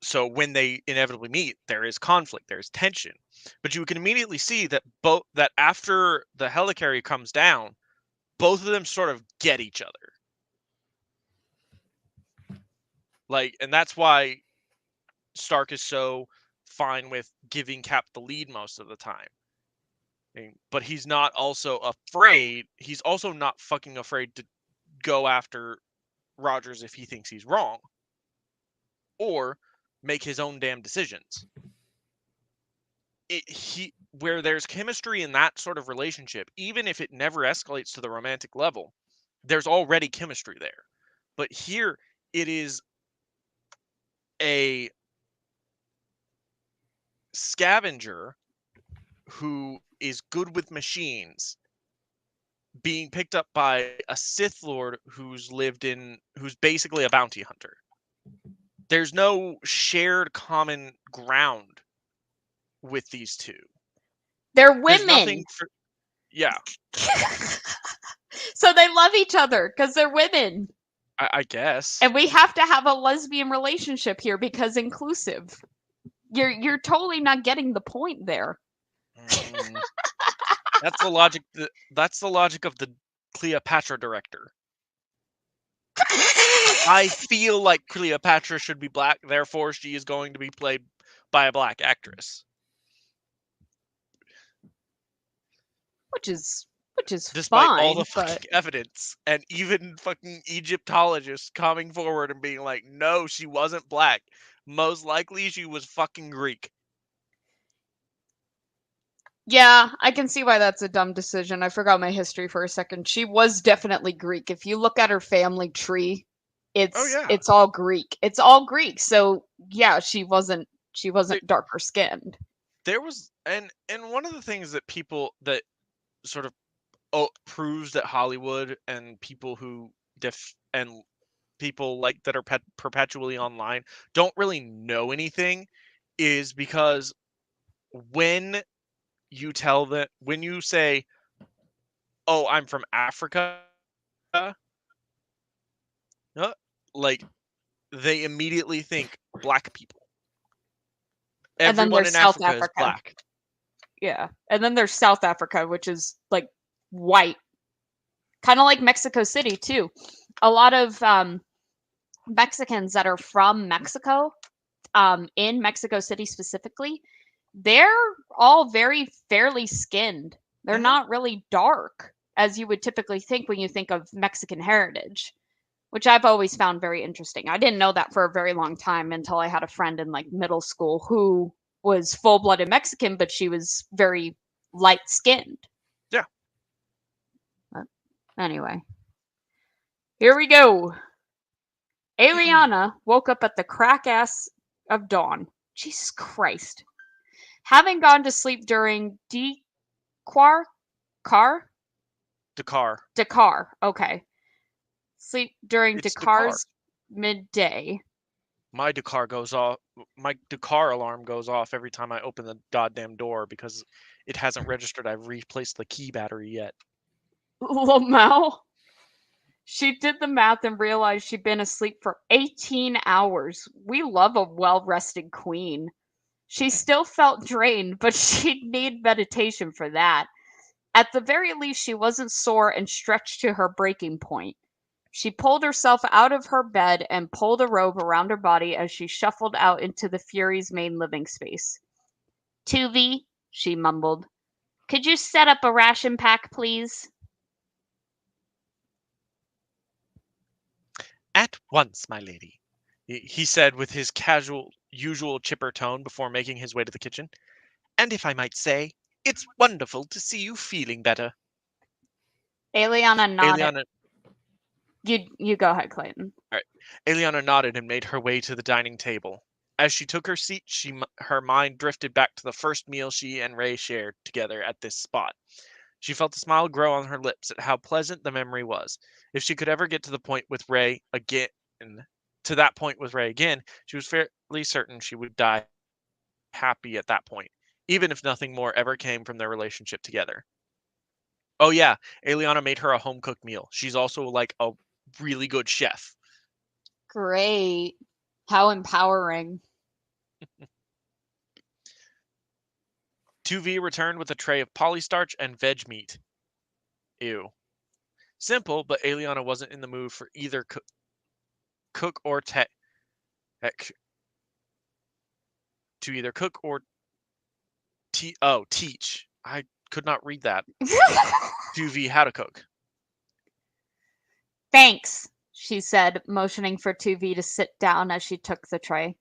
So when they inevitably meet, there is conflict, there is tension. But you can immediately see that after the helicarrier comes down, both of them sort of get each other. Like, and that's why Stark is so fine with giving Cap the lead most of the time. But he's not also afraid. He's also not fucking afraid to go after Rogers if he thinks he's wrong, or make his own damn decisions. Where there's chemistry in that sort of relationship, even if it never escalates to the romantic level, there's already chemistry there. But here it is a scavenger who is good with machines being picked up by a Sith Lord who's basically a bounty hunter. There's no shared common ground with these two. They're There's women. nothing yeah, So they love each other because they're women. I guess. And we have to have a lesbian relationship here because inclusive. You're totally not getting the point there. That's the logic. That's the logic of the Cleopatra director. I feel like Cleopatra should be black, therefore she is going to be played by a black actress. Which is Despite fine, all the but fucking evidence, and even fucking Egyptologists coming forward and being like, no, she wasn't black. Most likely she was fucking Greek. Yeah, I can see why that's a dumb decision. I forgot my history for a second. She was definitely Greek. If you look at her family tree, it's all Greek. It's all Greek. So yeah, she wasn't darker skinned. There was and one of the things that people that sort of proves that Hollywood and people who people like that are perpetually online don't really know anything is because when you say, oh, I'm from Africa, like, they immediately think black people. And then Everyone there's in South Africa is Africa. black. Yeah. And then there's South Africa, which is like white. Kind of like Mexico City too. A lot of Mexicans that are from Mexico, in Mexico City specifically, they're all very fairly skinned. They're Mhm. not really dark, as you would typically think when you think of Mexican heritage, which I've always found very interesting. I didn't know that for a very long time until I had a friend in like middle school who was full-blooded Mexican, but she was very light-skinned. Yeah. But anyway, here we go. Ariana woke up at the crack ass of dawn. Jesus Christ. Having gone to sleep during Dakar? Dakar. Okay. Sleep during It's Dakar's midday. My Dakar goes off. My Dakar alarm goes off every time I open the goddamn door because it hasn't registered I've replaced the key battery yet. Lamau. She did the math and realized she'd been asleep for 18 hours. We love a well-rested queen. She still felt drained, but she'd need meditation for that. At the very least, she wasn't sore and stretched to her breaking point. She pulled herself out of her bed and pulled a robe around her body as she shuffled out into the Fury's main living space. Tuvi, she mumbled. Could you set up a ration pack, please? At once, my lady, he said with his usual chipper tone before making his way to the kitchen. And if I might say, it's wonderful to see you feeling better. Aliana nodded. Aliana, You go ahead, Clayton. all right. Aliana nodded and made her way to the dining table. As she took her seat, her mind drifted back to the first meal she and Ray shared together at this spot. She felt a smile grow on her lips at how pleasant the memory was. If she could ever get to that point with Ray again, she was fairly certain she would die happy at that point, even if nothing more ever came from their relationship together. Oh yeah, Eliana made her a home-cooked meal. She's also like a really good chef. Great. How empowering. 2V returned with a tray of polystarch and veg meat. Ew. Simple, but Eliana wasn't in the mood for either cook or tech to either cook or teach. I could not read that. 2V how to cook. Thanks, she said, motioning for 2V to sit down as she took the tray.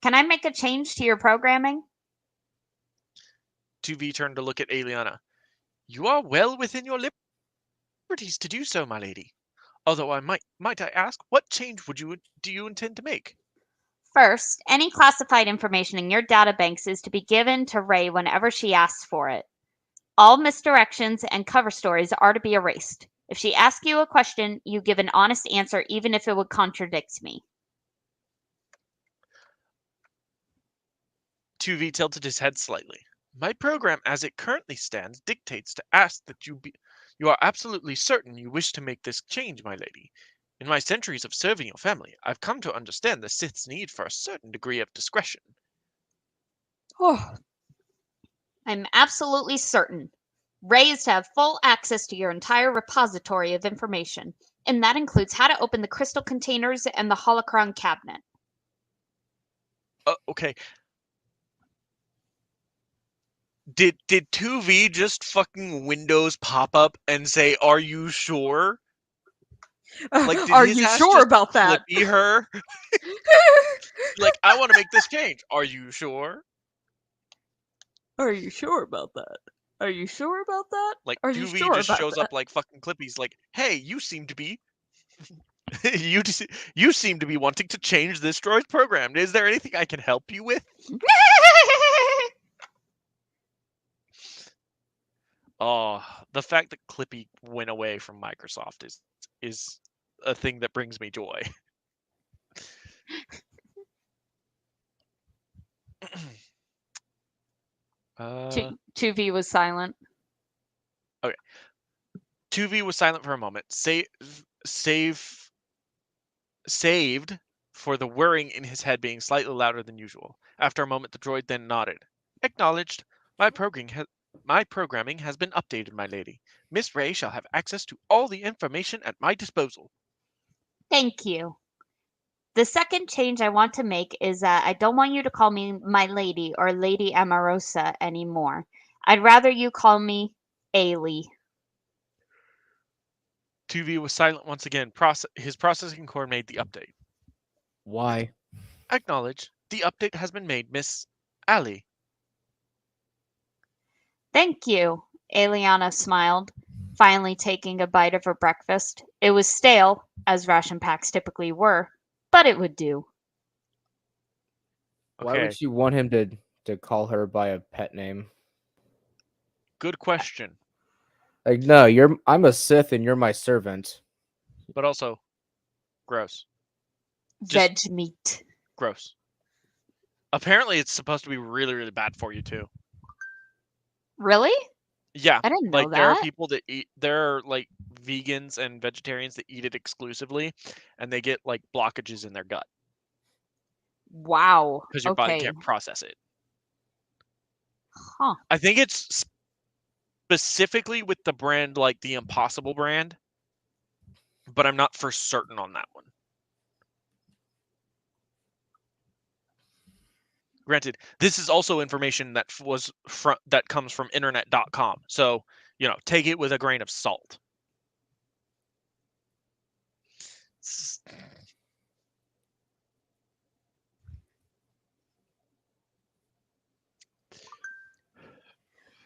Can I make a change to your programming? 2V turned to look at Eliana. You are well within your liberties to do so, my lady. Although might I ask, what change do you intend to make? First, any classified information in your databanks is to be given to Ray whenever she asks for it. All misdirections and cover stories are to be erased. If she asks you a question, you give an honest answer even if it would contradict me. 2V tilted his head slightly. My program as it currently stands dictates to ask that you are absolutely certain you wish to make this change, my lady. In my centuries of serving your family, I've come to understand the Sith's need for a certain degree of discretion. Oh, I'm absolutely certain. Ray is to have full access to your entire repository of information, and that includes how to open the crystal containers and the holocron cabinet. Okay. Did 2V just fucking Windows pop up and say, "Are you sure?" Like, did are his you ass sure just about that? Flippy her? Like, I want to make this change. Are you sure? Are you sure about that? Are you sure about that? Like, Are you 2V sure just about shows that? up like fucking Clippy's like, "Hey, you seem to be you seem to be wanting to change this droid's program. Is there anything I can help you with?" Oh, the fact that Clippy went away from Microsoft is a thing that brings me joy. 2V was silent. 2V was silent for a moment, saved for the whirring in his head being slightly louder than usual. After a moment, the droid then nodded. Acknowledged. My programming has been updated, my lady. Miss Ray shall have access to all the information at my disposal. Thank you. The second change I want to make is that I don't want you to call me my lady or Lady Amorosa anymore. I'd rather you call me Ailey. 2V was silent once again. His processing core made the update. Why? Acknowledge. The update has been made, Miss Allie. Thank you, Eliana smiled, finally taking a bite of her breakfast. It was stale, as ration packs typically were, but it would do. Why Okay, would she want him to call her by a pet name? good question. Like, no, I'm a Sith and you're my servant. But also, gross. Just- Veg meat. Gross. Apparently, it's supposed to be really, really bad for you, too. Really? Yeah, I didn't know like there are that. people that there are like vegans and vegetarians that eat it exclusively, and they get like blockages in their gut Wow. because your body Okay. can't process it. Huh. I think it's specifically with the brand like the Impossible brand, but I'm not for certain on that one. Granted, this is also information that that comes from internet.com. So, take it with a grain of salt.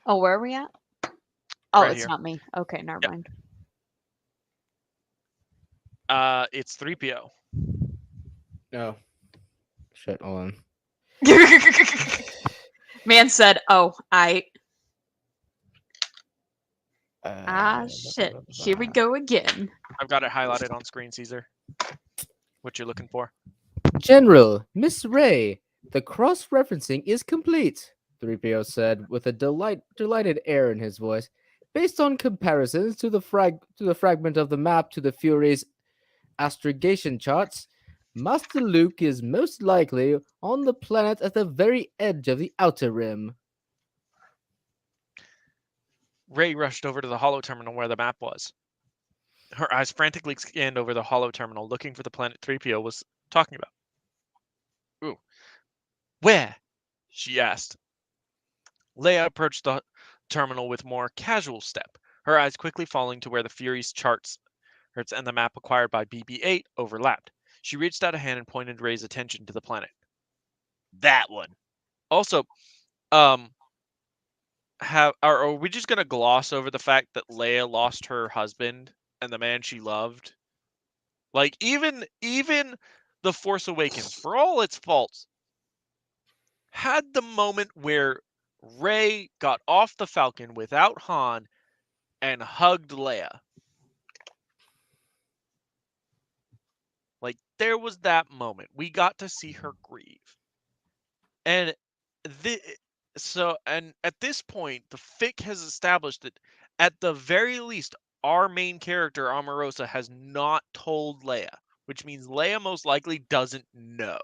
Oh, where are we at? Oh, Right it's here. not me. Okay, never Yep. mind. It's 3PO. No. Shit, hold on. Man said, "Oh, Uh, shit. Here we go again." I've got it highlighted on screen, Caesar. What you're looking for? General, Miss Ray, the cross-referencing is complete. 3PO said with a delighted air in his voice. Based on comparisons to the fragment of the map to the Fury's astrogation charts, Master Luke is most likely on the planet at the very edge of the outer rim. Ray rushed over to the holo terminal where the map was. Her eyes frantically scanned over the holo terminal, looking for the planet 3PO was talking about. Ooh. Where? She asked. Leia approached the terminal with more casual step, her eyes quickly falling to where the Fury's charts and the map acquired by BB-8 overlapped. She reached out a hand and pointed Ray's attention to the planet. That one. Also, are we just gonna gloss over the fact that Leia lost her husband and the man she loved? Like even The Force Awakens, for all its faults, had the moment where Rey got off the Falcon without Han and hugged Leia. Like, there was that moment. We got to see her grieve. And at this point, the fic has established that at the very least, our main character, Omarosa, has not told Leia, which means Leia most likely doesn't know.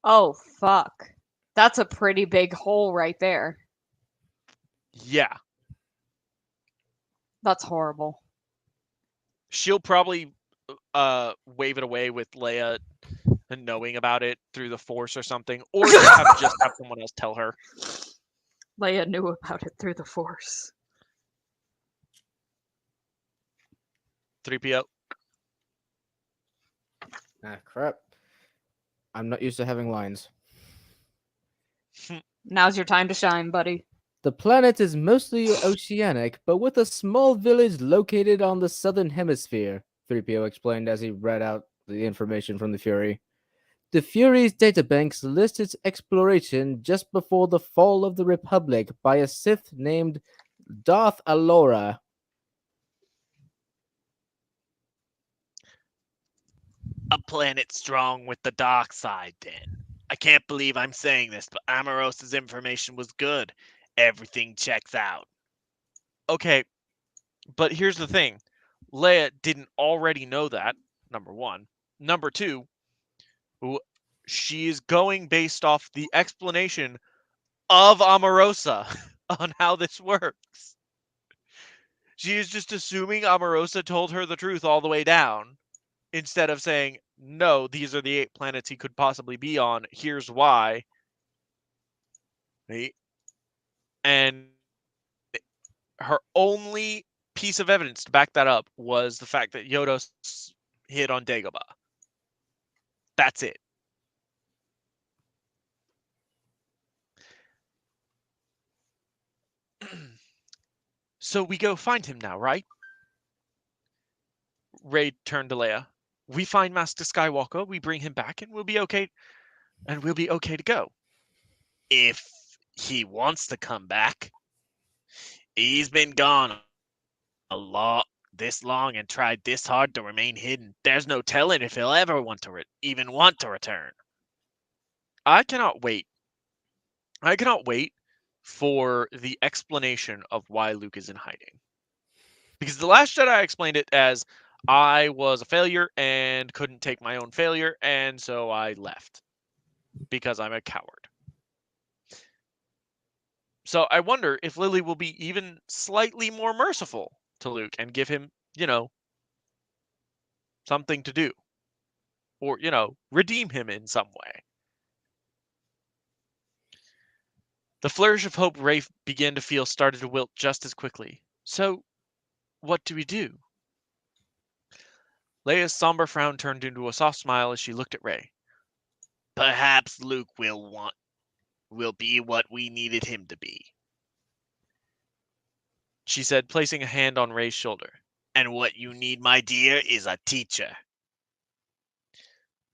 Oh, fuck. That's a pretty big hole right there. Yeah. That's horrible. She'll probably wave it away with Leia knowing about it through the Force or something, or just have someone else tell her. Leia knew about it through the Force. 3PO. Ah, crap. I'm not used to having lines. Now's your time to shine, buddy. The planet is mostly oceanic, but with a small village located on the southern hemisphere, 3PO explained as he read out the information from the Fury. The Fury's databanks list its exploration just before the fall of the Republic by a Sith named Darth Alora. A planet strong with the dark side, then. I can't believe I'm saying this, but Amarosa's information was good. Everything checks out. Okay, but here's the thing. Leia didn't already know that, number one. Number two, she is going based off the explanation of Omarosa on how this works. She is just assuming Omarosa told her the truth all the way down, instead of saying, no, these are the 8 planets he could possibly be on. Here's why. And her only piece of evidence to back that up was the fact that Yoda hid on Dagobah. That's it. So we go find him now, right? Rey turned to Leia. We find Master Skywalker, we bring him back, and we'll be okay. And we'll be okay to go. If he wants to come back. He's been gone a lot this long and tried this hard to remain hidden. There's no telling if he'll ever even want to return. I cannot wait. I cannot wait for the explanation of why Luke is in hiding. Because The Last Jedi explained it as I was a failure and couldn't take my own failure, and so I left. Because I'm a coward. So I wonder if Lily will be even slightly more merciful to Luke and give him, something to do. Or, redeem him in some way. The flourish of hope Rafe began to feel started to wilt just as quickly. So, what do we do? Leia's somber frown turned into a soft smile as she looked at Rey. Perhaps Luke will be what we needed him to be, she said, placing a hand on Rey's shoulder. And what you need, my dear, is a teacher.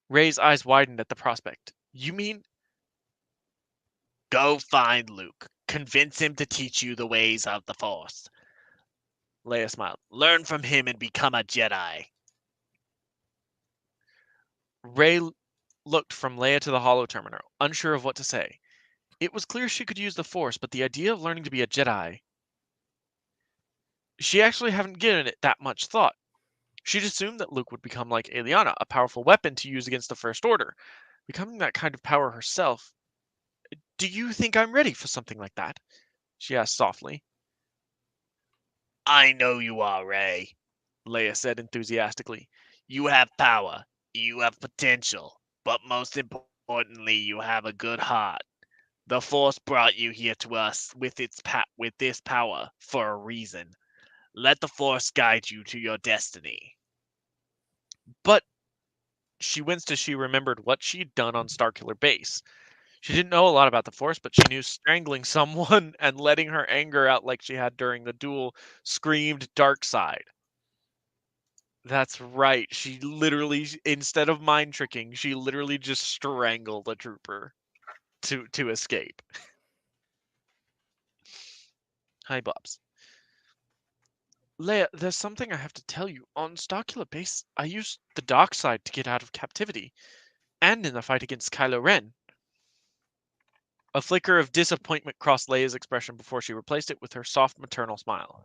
Rey's eyes widened at the prospect. You mean? Go find Luke. Convince him to teach you the ways of the Force. Leia smiled. Learn from him and become a Jedi. Rey looked from Leia to the holo terminal, unsure of what to say. It was clear she could use the Force, but the idea of learning to be a Jedi, she actually hadn't given it that much thought. She'd assumed that Luke would become like Aliana, a powerful weapon to use against the First Order. Becoming that kind of power herself. Do you think I'm ready for something like that? She asked softly. I know you are, Rey, Leia said enthusiastically. You have power, you have potential, but most importantly, you have a good heart. The Force brought you here to us with this power for a reason. Let the Force guide you to your destiny. But she winced as she remembered what she'd done on Starkiller Base. She didn't know a lot about the Force, but she knew strangling someone and letting her anger out like she had during the duel screamed dark side. That's right. She literally, instead of mind tricking, she literally just strangled a trooper to escape. Hi, Bobs. Leia, there's something I have to tell you. On Starkiller Base, I used the dark side to get out of captivity, and in the fight against Kylo Ren. A flicker of disappointment crossed Leia's expression before she replaced it with her soft maternal smile.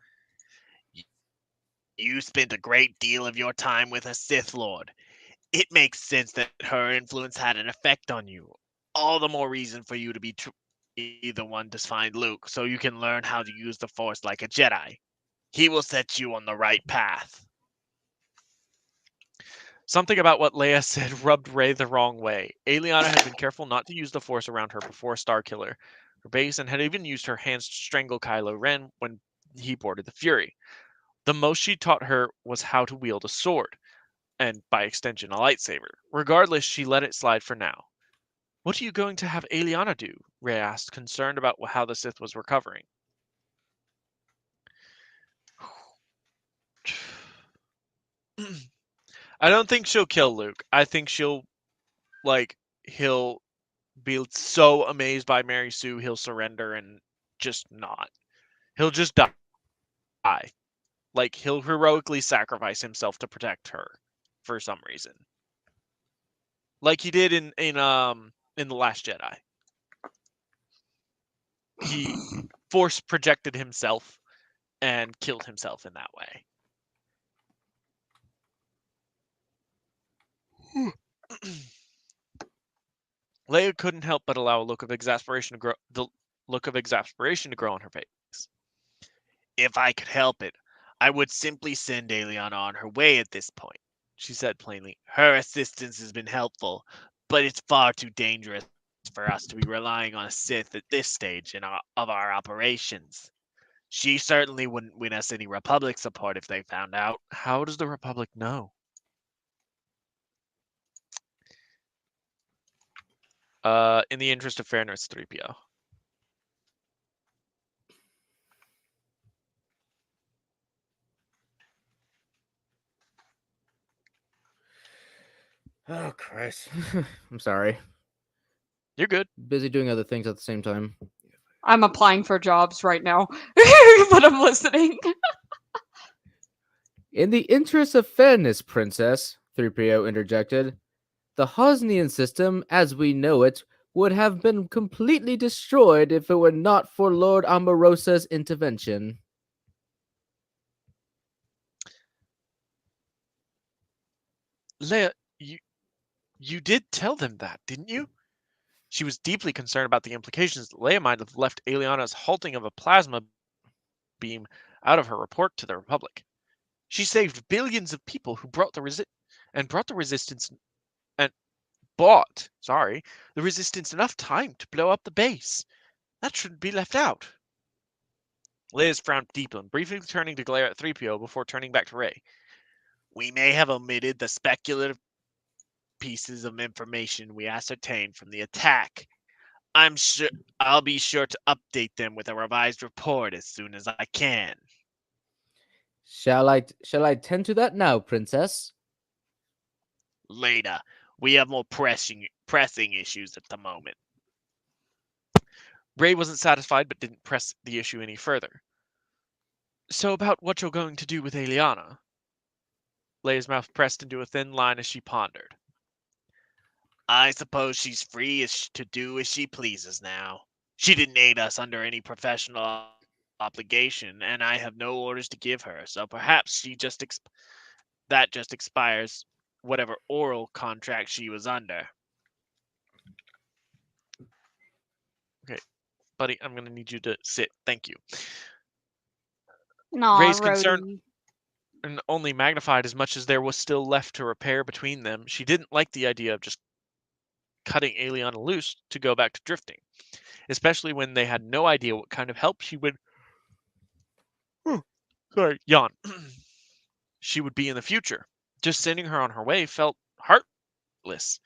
You spent a great deal of your time with a Sith Lord. It makes sense that her influence had an effect on you. All the more reason for you to be the one to find Luke, so you can learn how to use the Force like a Jedi. He will set you on the right path. Something about what Leia said rubbed Rey the wrong way. Aliana had been careful not to use the Force around her before Starkiller, her base, and had even used her hands to strangle Kylo Ren when he boarded the Fury. The most she taught her was how to wield a sword, and by extension a lightsaber. Regardless, she let it slide for now. What are you going to have Aliana do? Rey asked, concerned about how the Sith was recovering. I don't think she'll kill Luke. I think he'll be so amazed by Mary Sue, he'll surrender and just not. He'll just die. Like, he'll heroically sacrifice himself to protect her for some reason. Like he did in The Last Jedi. He force projected himself and killed himself in that way. Leia couldn't help but allow a look of exasperation to grow on her face. If I could help it, I would simply send Aliana on her way at this point, she said plainly. Her assistance has been helpful, but it's far too dangerous for us to be relying on a Sith at this stage of our operations. She certainly wouldn't win us any Republic support if they found out. How does the Republic know? In the interest of fairness, 3PO. Oh, Christ. I'm sorry. You're good. Busy doing other things at the same time. I'm applying for jobs right now, but I'm listening. In the interest of fairness, Princess, 3PO interjected, the Hosnian system, as we know it, would have been completely destroyed if it were not for Lord Amarosa's intervention. Leia, you did tell them that, didn't you? She was deeply concerned about the implications that Leia might have left Aliana's halting of a plasma beam out of her report to the Republic. She saved billions of people who brought the resistance and bought the resistance enough time to blow up the base. That shouldn't be left out. Leia's frowned deeply, briefly turning to glare at 3PO before turning back to Rey. We may have omitted the speculative pieces of information we ascertained from the attack. I'll be sure to update them with a revised report as soon as I can. Shall I tend to that now, Princess? Later. We have more pressing issues at the moment. Rey wasn't satisfied but didn't press the issue any further. So about what you're going to do with Aliana? Leia's mouth pressed into a thin line as she pondered. I suppose she's free to do as she pleases now. She didn't aid us under any professional obligation, and I have no orders to give her. So perhaps that just expires whatever oral contract she was under. Okay, buddy, I'm gonna need you to sit. Thank you. Aw, Ray's concern Rhodey. and only magnified as much as there was still left to repair between them. She didn't like the idea of just cutting Eliana loose to go back to drifting, especially when they had no idea what kind of help she would. Sorry, yawn. She would be in the future. Just sending her on her way felt heartless.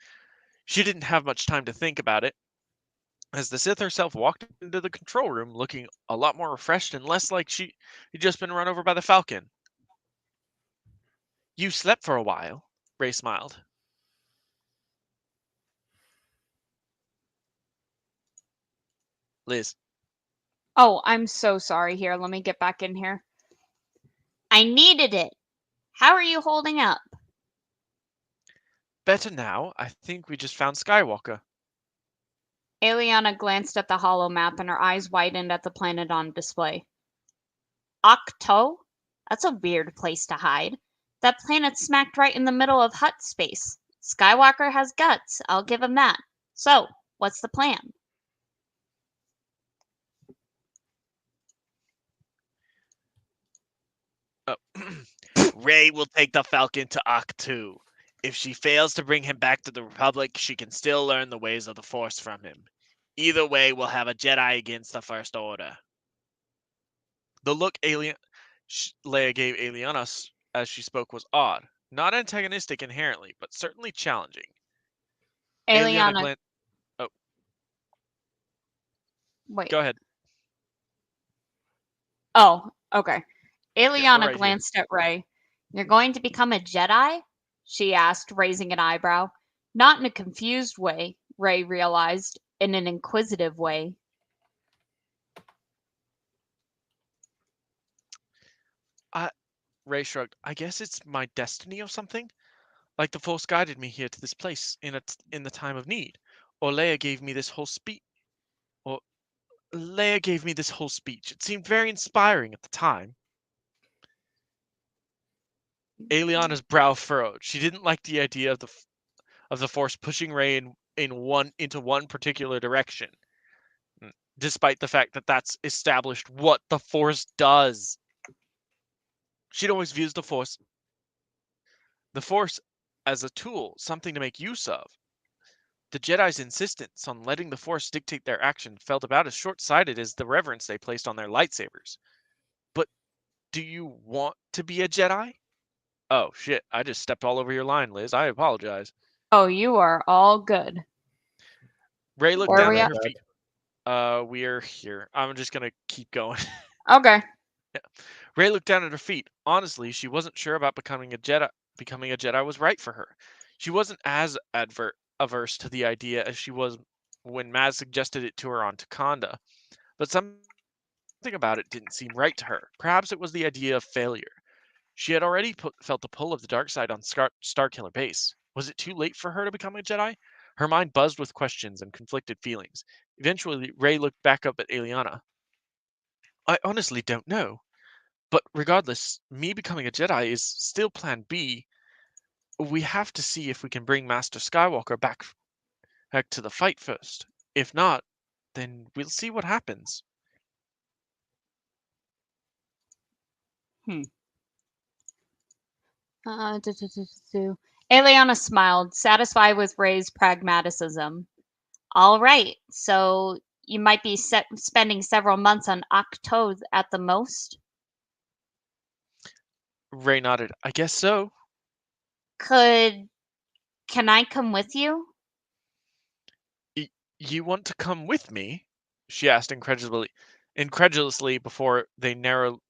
She didn't have much time to think about it, as the Sith herself walked into the control room looking a lot more refreshed and less like she had just been run over by the Falcon. You slept for a while, Ray smiled. Liz. Oh, I'm so sorry. Here, let me get back in here. I needed it. How are you holding up? Better now. I think we just found Skywalker. Eliana glanced at the hollow map and her eyes widened at the planet on display. Octo? That's a weird place to hide. That planet's smacked right in the middle of Hutt space. Skywalker has guts, I'll give him that. So, what's the plan? Oh. Ray will take the Falcon to Octu. If she fails to bring him back to the Republic, she can still learn the ways of the Force from him. Either way, we'll have a Jedi against the First Order. The look Leia gave Eliana as she spoke was odd. Not antagonistic inherently, but certainly challenging. Eliana. Oh. Wait. Go ahead. Oh, okay. Eliana right glanced at Ray. You're going to become a Jedi? She asked, raising an eyebrow. Not in a confused way, Ray realized, in an inquisitive way. Ray shrugged. I guess it's my destiny or something? Like the Force guided me here to this place in the time of need. Or Leia gave me this whole speech. It seemed very inspiring at the time. Eliana's brow furrowed. She didn't like the idea of the Force pushing Rey into one particular direction, despite the fact that that's established what the Force does. She'd always views the Force as a tool, something to make use of. The Jedi's insistence on letting the Force dictate their action felt about as short-sighted as the reverence they placed on their lightsabers. But do you want to be a Jedi? Oh, shit. I just stepped all over your line, Liz. I apologize. Oh, you are all good. Ray looked Where down are we at at? her feet. We're here. I'm just going to keep going. Okay. Yeah. Ray looked down at her feet. Honestly, she wasn't sure about becoming a Jedi. Becoming a Jedi was right for her. She wasn't as averse to the idea as she was when Maz suggested it to her on Takanda, but something about it didn't seem right to her. Perhaps it was the idea of failure. She had already felt the pull of the dark side on Starkiller Base. Was it too late for her to become a Jedi? Her mind buzzed with questions and conflicted feelings. Eventually, Ray looked back up at Eliana. I honestly don't know. But regardless, me becoming a Jedi is still plan B. We have to see if we can bring Master Skywalker back to the fight first. If not, then we'll see what happens. Eliana smiled, satisfied with Ray's pragmatism. All right, so you might be spending several months on Octo at the most. Ray nodded. I guess so. Can I come with you? You want to come with me? She asked incredulously before they narrowed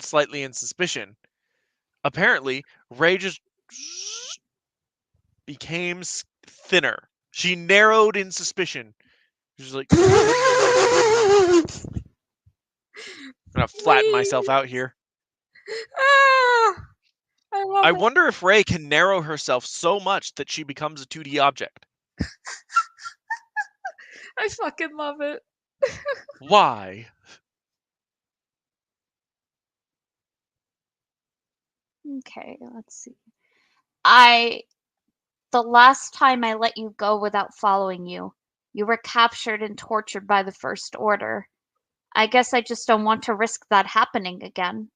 slightly in suspicion. Apparently, Ray just became thinner. She narrowed in suspicion. She was like, I'm gonna flatten myself out here. I wonder if Ray can narrow herself so much that she becomes a 2D object. I fucking love it. Why? Okay, let's see. The last time I let you go without following you, you were captured and tortured by the First Order. I guess I just don't want to risk that happening again.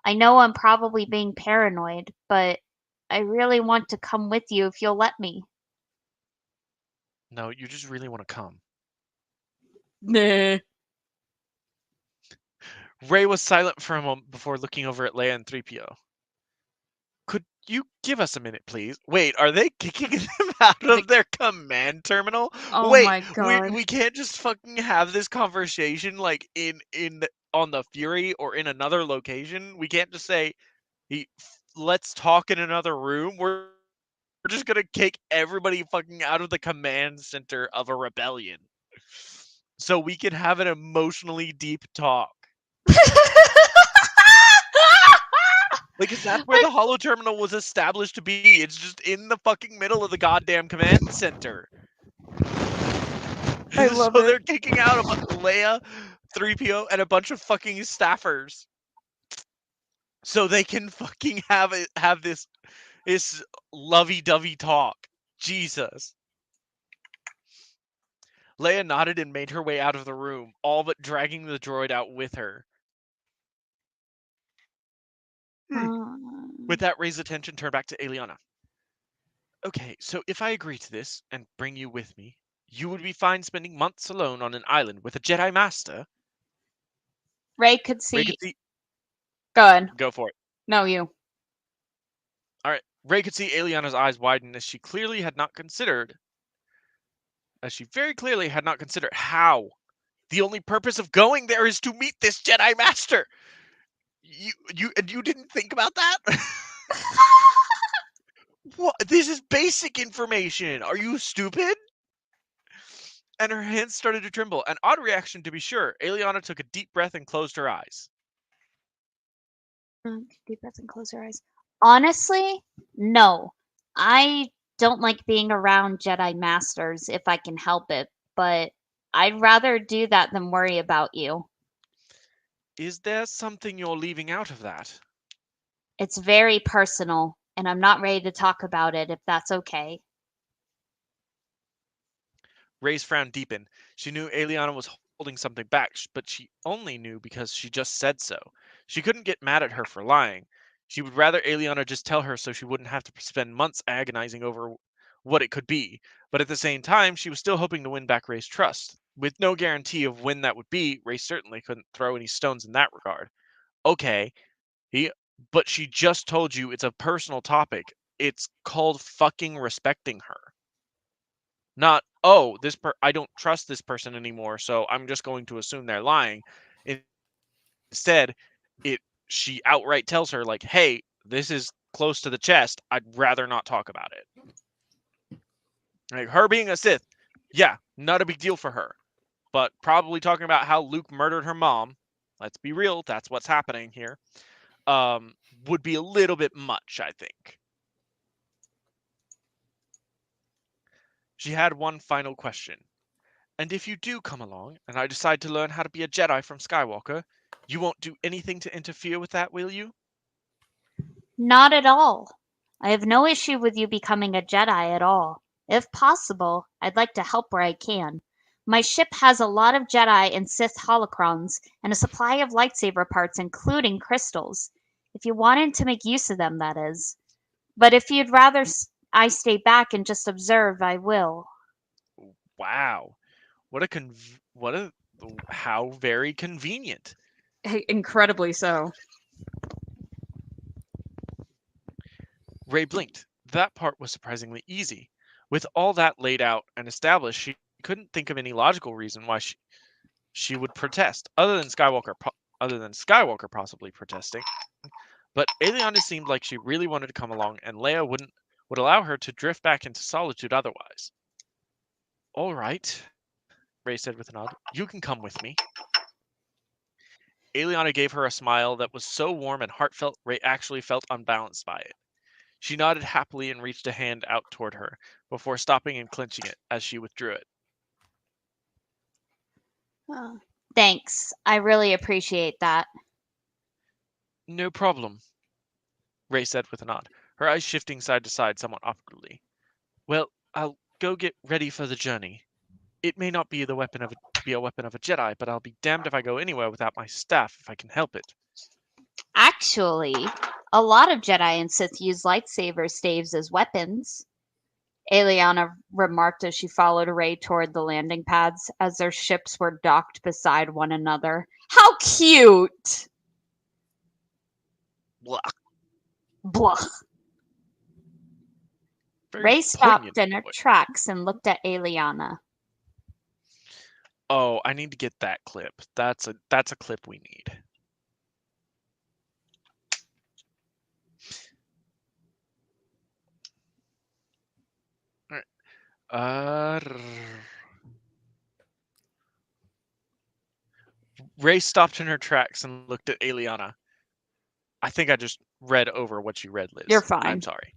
I know I'm probably being paranoid, but I really want to come with you if you'll let me. No, you just really want to come. Nah. Ray was silent for a moment before looking over at Leia and 3PO. Could you give us a minute, please? Wait, are they kicking them out of their command terminal? Oh Wait, my god. we can't just fucking have this conversation like on the Fury or in another location. We can't just say, let's talk in another room. We're just gonna kick everybody fucking out of the command center of a rebellion, so we can have an emotionally deep talk. Like, 'cause that's where the holo terminal was established to be. It's just in the fucking middle of the goddamn command center. I love So it. they're kicking out Leia, 3PO, and a bunch of fucking staffers, so they can fucking have this lovey-dovey talk. Jesus. Leia nodded and made her way out of the room, all but dragging the droid out with her. With that, Ray's attention turned back to Eliana. Okay, so if I agree to this and bring you with me, you would be fine spending months alone on an island with a Jedi Master? Ray could Ray see. could see. Go ahead. Go for it. No, you. All right. Ray could see Eliana's eyes widen as she very clearly had not considered how. The only purpose of going there is to meet this Jedi Master. You didn't think about that? What? This is basic information. Are you stupid? And her hands started to tremble. An odd reaction, to be sure. Eliana took a deep breath and closed her eyes. Deep breath and close your eyes. Honestly, no. I don't like being around Jedi Masters if I can help it, but I'd rather do that than worry about you. Is there something you're leaving out of that? It's very personal, and I'm not ready to talk about it if that's okay. Ray's frown deepened. She knew Eliana was holding something back, but she only knew because she just said so. She couldn't get mad at her for lying. She would rather Eliana just tell her so she wouldn't have to spend months agonizing over what it could be. But at the same time, she was still hoping to win back Ray's trust. With no guarantee of when that would be, Ray certainly couldn't throw any stones in that regard. Okay, but she just told you it's a personal topic. It's called fucking respecting her. Not, oh, I don't trust this person anymore, so I'm just going to assume they're lying. Instead, she outright tells her, like, hey, this is close to the chest. I'd rather not talk about it. Like, her being a Sith, yeah, not a big deal for her. But probably talking about how Luke murdered her mom, let's be real, that's what's happening here, would be a little bit much, I think. She had one final question. And if you do come along, and I decide to learn how to be a Jedi from Skywalker, you won't do anything to interfere with that, will you? Not at all. I have no issue with you becoming a Jedi at all. If possible, I'd like to help where I can. My ship has a lot of Jedi and Sith holocrons and a supply of lightsaber parts, including crystals. If you wanted to make use of them, that is. But if you'd rather I stay back and just observe, I will. Wow. How very convenient. Incredibly so. Ray blinked. That part was surprisingly easy. With all that laid out and established, she couldn't think of any logical reason why she would protest, other than Skywalker possibly protesting. But Eliana seemed like she really wanted to come along, and Leia would allow her to drift back into solitude otherwise. All right, Ray said with a nod. You can come with me. Eliana gave her a smile that was so warm and heartfelt, Ray actually felt unbalanced by it. She nodded happily and reached a hand out toward her, before stopping and clenching it as she withdrew it. Thanks. I really appreciate that. No problem, Ray said with a nod, her eyes shifting side to side somewhat awkwardly. Well, I'll go get ready for the journey. It may not be a weapon of a Jedi, but I'll be damned if I go anywhere without my staff if I can help it. Actually, a lot of Jedi and Sith use lightsaber staves as weapons. Eliana remarked as she followed Rey toward the landing pads as their ships were docked beside one another. How cute! Blah. Blah. Very Rey stopped poignant in her voice. tracks and looked at Eliana. Oh, I need to get that clip. That's a clip we need. All right. Ray stopped in her tracks and looked at Eliana. I think I just read over what you read, Liz. You're fine. I'm sorry.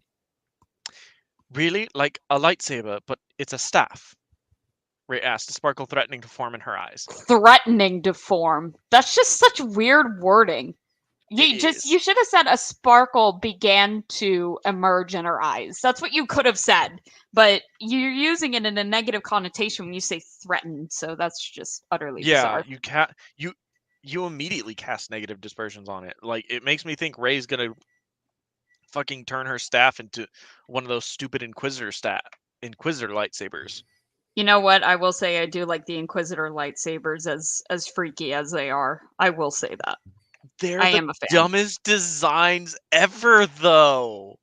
Really? Like a lightsaber, but it's a staff? Ray asked, a sparkle threatening to form in her eyes. Threatening to form. That's just such weird wording. You should have said a sparkle began to emerge in her eyes. That's what you could have said. But you're using it in a negative connotation when you say threatened, so that's just utterly bizarre. You immediately cast negative dispersions on it. Like, it makes me think Ray's gonna fucking turn her staff into one of those stupid Inquisitor lightsabers. You know what? I will say I do like the Inquisitor lightsabers as freaky as they are. I will say that. They're I the am a fan. dumbest designs ever, though.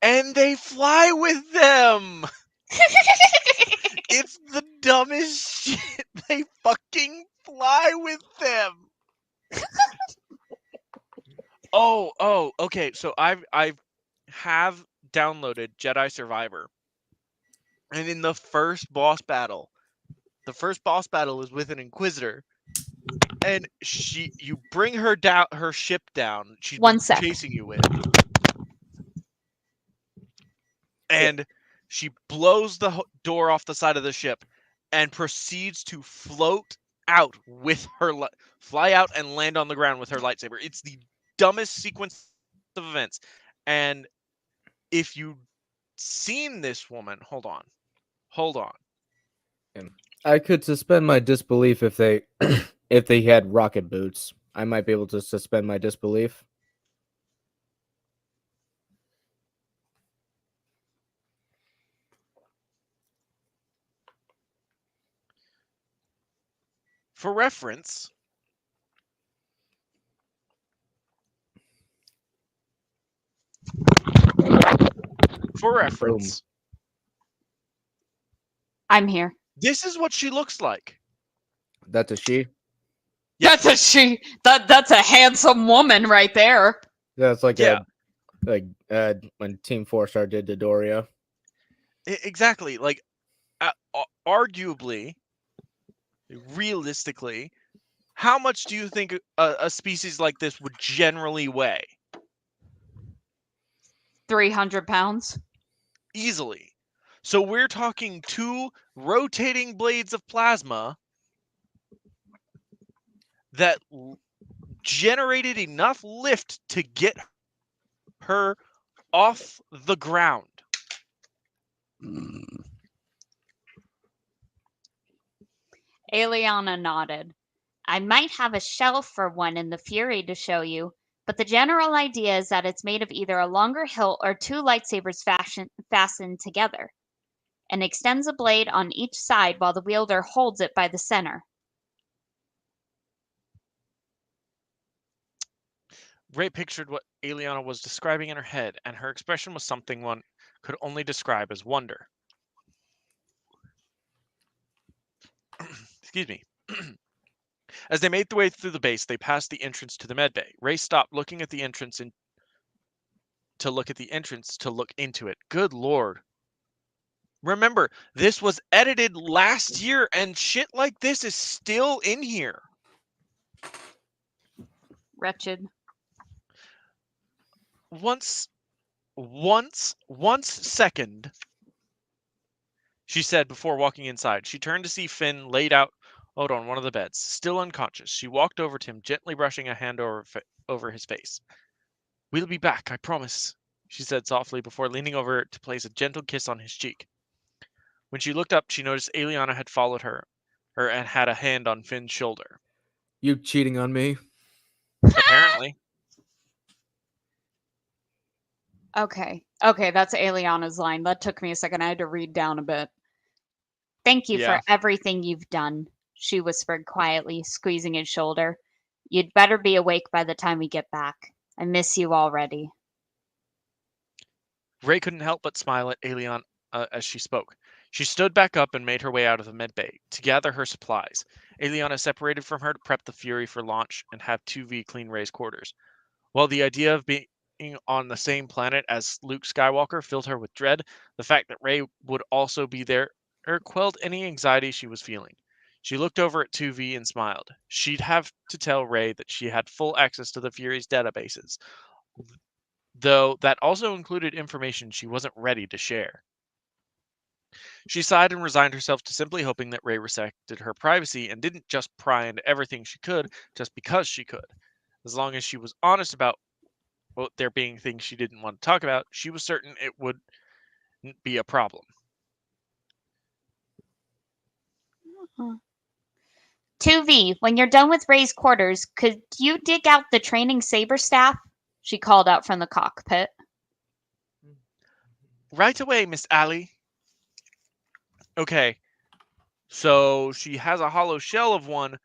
And they fly with them. It's the dumbest shit. They fucking fly with them. Okay. So I have downloaded Jedi Survivor, and in the first boss battle is with an Inquisitor, and you bring her down, her ship down. She's One sec. chasing you with, and she blows the door off the side of the ship, and proceeds to float out with her fly out and land on the ground with her lightsaber. It's the dumbest sequence of events. And if you've seen this woman, hold on. I could suspend my disbelief if they if they had rocket boots. I might be able to suspend my disbelief. For reference, I'm here. this is what she looks like. That's a she. Yeah. That's a she. That's a handsome woman right there. That's like Yeah. when Team 4-Star did Dodoria. Exactly. Like, arguably, realistically, how much do you think a species like this would generally weigh? 300 pounds. Easily. So we're talking 2 rotating blades of plasma that generated enough lift to get her off the ground. Eliana nodded. I might have a shelf for one in the Fury to show you, but the general idea is that it's made of either a longer hilt or 2 lightsabers fastened together, and extends a blade on each side while the wielder holds it by the center. Ray pictured what Eliana was describing in her head, and her expression was something one could only describe as wonder. Excuse me. As they made their way through the base, they passed the entrance to the medbay. Ray stopped looking at the entrance to look into it. Good Lord. Remember, this was edited last year, and shit like this is still in here. Wretched. Once second, she said before walking inside. She turned to see Finn laid out out on one of the beds. Still unconscious, she walked over to him, gently brushing a hand over his face. "We'll be back, I promise," she said softly before leaning over to place a gentle kiss on his cheek. When she looked up, she noticed Eliana had followed her and had a hand on Finn's shoulder. You cheating on me? Apparently. Okay. Okay, that's Eliana's line. That took me a second. I had to read down a bit. Thank you Yeah. for everything you've done, she whispered quietly, squeezing his shoulder. You'd better be awake by the time we get back. I miss you already. Ray couldn't help but smile at Eliana as she spoke. She stood back up and made her way out of the medbay to gather her supplies. Eliana separated from her to prep the Fury for launch and have 2V clean Ray's quarters. While the idea of being on the same planet as Luke Skywalker filled her with dread, the fact that Ray would also be there quelled any anxiety she was feeling. She looked over at 2V and smiled. She'd have to tell Ray that she had full access to the Fury's databases, though that also included information she wasn't ready to share. She sighed and resigned herself to simply hoping that Ray respected her privacy and didn't just pry into everything she could just because she could. As long as she was honest about there being things she didn't want to talk about, she was certain it wouldn't be a problem. 2V, when you're done with Ray's quarters, could you dig out the training saber staff? She called out from the cockpit. Right away, Miss Allie. Okay, so she has a hollow shell of one,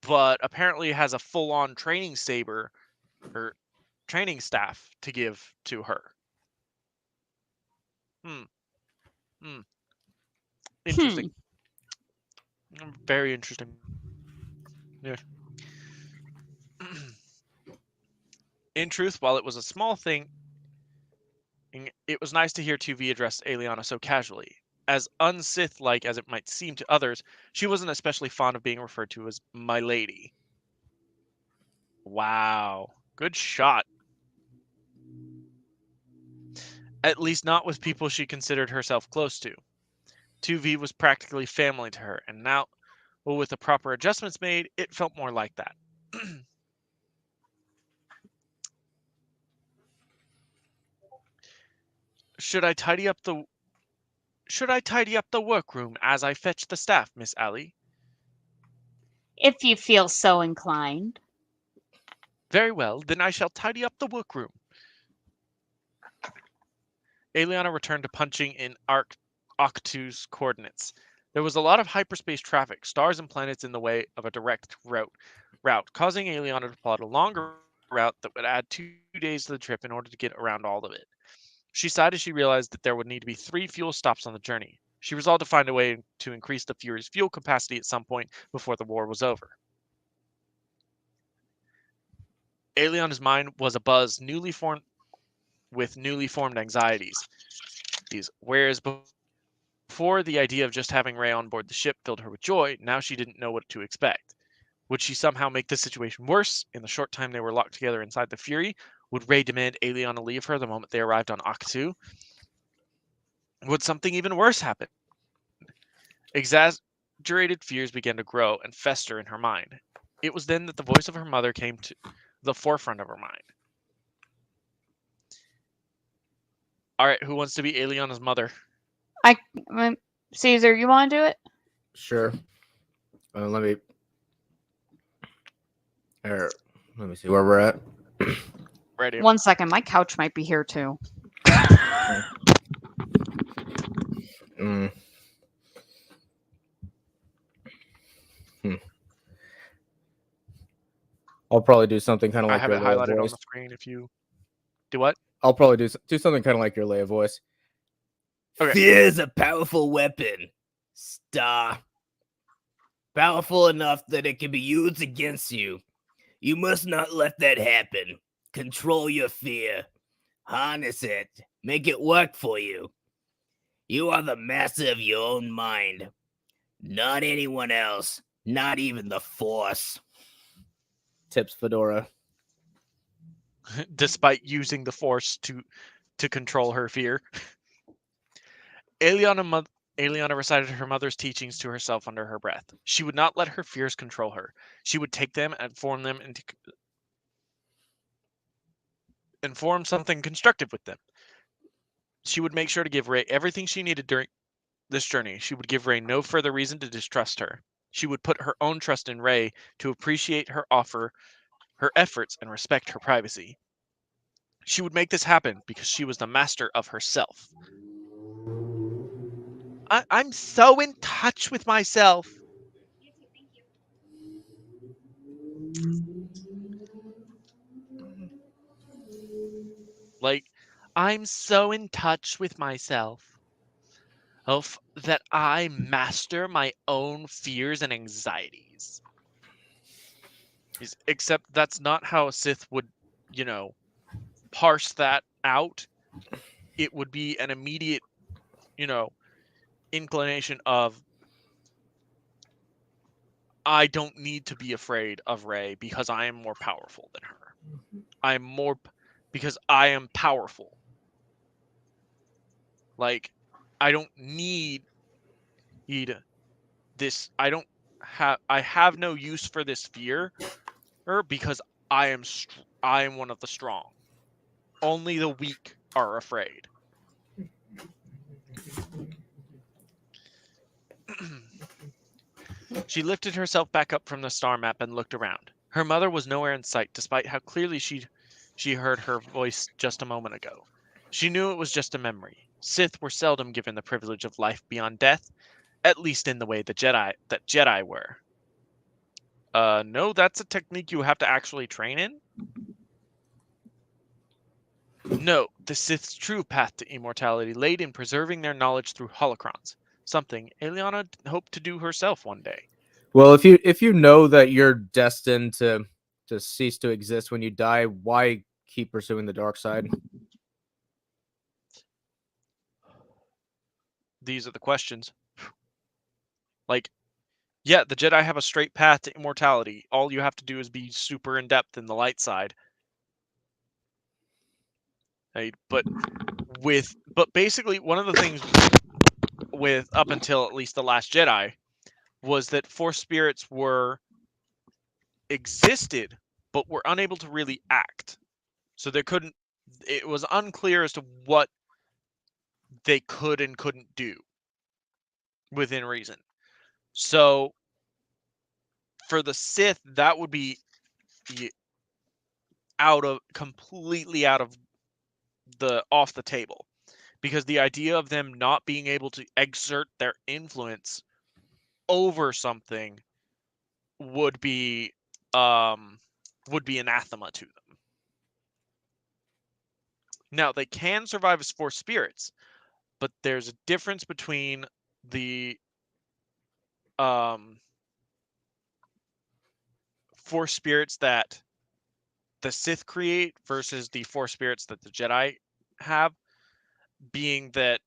but apparently has a full-on training saber or training staff to give to her. Interesting. Very interesting. Yeah. In truth, while it was a small thing, it was nice to hear 2V address Eliana so casually. As un-Sith-like as it might seem to others, she wasn't especially fond of being referred to as my lady. Wow. Good shot. At least not with people she considered herself close to. 2V was practically family to her, and now, well, with the proper adjustments made, it felt more like that. Should I tidy up the workroom as I fetch the staff, Miss Allie? If you feel so inclined. Very well, then I shall tidy up the workroom. Eliana returned to punching in Octu's coordinates. There was a lot of hyperspace traffic, stars and planets in the way of a direct route, causing Eliana to plot a longer route that would add 2 days to the trip in order to get around all of it. She sighed as she realized that there would need to be 3 fuel stops on the journey. She resolved to find a way to increase the Fury's fuel capacity at some point before the war was over. Eliana's mind was abuzz, newly formed anxieties. Whereas before the idea of just having Ray on board the ship filled her with joy, now she didn't know what to expect. Would she somehow make the situation worse in the short time they were locked together inside the Fury? Would Ray demand Eliana leave her the moment they arrived on Octu? Would something even worse happen? Exaggerated fears began to grow and fester in her mind. It was then that the voice of her mother came to the forefront of her mind. All right, who wants to be Eliana's mother? Caesar, you want to do it? Sure. Let me see where we're at. Right here. 1 second. My couch might be here too. I'll probably do something kind of I like have your it Leia highlighted on voice. the screen if you do what? I'll probably do something kind of like your Leia voice. Okay. Fear is a powerful weapon, Star. Powerful enough that it can be used against you. You must not let that happen. Control your fear. Harness it. Make it work for you. You are the master of your own mind. Not anyone else. Not even the Force. Tips Fedora. Despite using the Force to control her fear. Eliana's Aeliana recited her mother's teachings to herself under her breath. She would not let her fears control her. She would take them and form something constructive with them. She would make sure to give Rey everything she needed during this journey. She would give Rey no further reason to distrust her. She would put her own trust in Rey to appreciate her efforts, and respect her privacy. She would make this happen because she was the master of herself. I'm so in touch with myself. Like, I'm so in touch with myself that I master my own fears and anxieties. Except that's not how a Sith would, parse that out. It would be an immediate, inclination of, I don't need to be afraid of Rey because I am more powerful than her. Because I am powerful. Like, I don't need this. I have no use for this fear, because I am one of the strong. Only the weak are afraid. She lifted herself back up from the star map and looked around. Her mother was nowhere in sight, despite how clearly she heard her voice just a moment ago. She knew it was just a memory. Sith were seldom given the privilege of life beyond death, at least in the way that Jedi were. No, that's a technique you have to actually train in? No, the Sith's true path to immortality laid in preserving their knowledge through holocrons, something Aeliana hoped to do herself one day. Well, if you know that you're destined to cease to exist when you die, why keep pursuing the dark side? These are the questions. Like, yeah, the Jedi have a straight path to immortality. All you have to do is be super in depth in the light side. Right? But basically one of the things with up until at least the Last Jedi was that Force spirits existed, but were unable to really act. So it was unclear as to what they could and couldn't do within reason. So for the Sith, that would be completely off the table, because the idea of them not being able to exert their influence over something would be anathema to them. Now, they can survive as Force spirits, but there's a difference between the Force spirits that the Sith create versus the Force spirits that the Jedi have, being that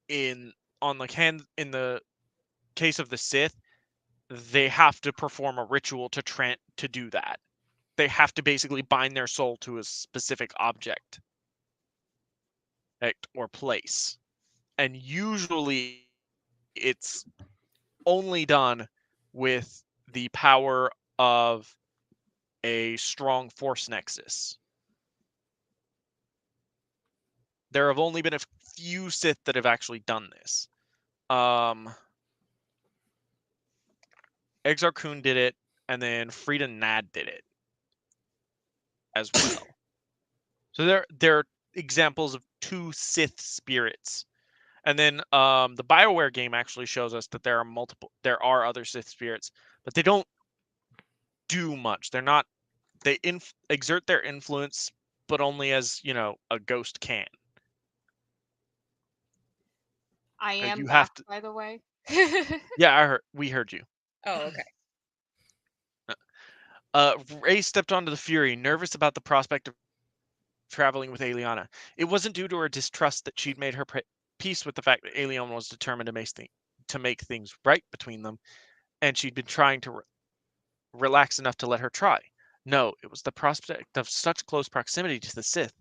in the case of the Sith, they have to perform a ritual to do that. They have to basically bind their soul to a specific object or place. And usually it's only done with the power of a strong Force nexus. There have only been a few Sith that have actually done this. Exar Kun did it, and then Frida Nad did it as well. So there are examples of 2 Sith spirits. And then the BioWare game actually shows us that there are other Sith spirits, but they don't do much. They exert their influence, but only as, a ghost can. I am You back, have to, by the way. yeah, we heard you. Oh, okay. Rey stepped onto the Fury, nervous about the prospect of traveling with Aeliana. It wasn't due to her distrust that she'd made her peace with the fact that Aeliana was determined to make things right between them, and she'd been trying to relax enough to let her try. No, it was the prospect of such close proximity to the Sith.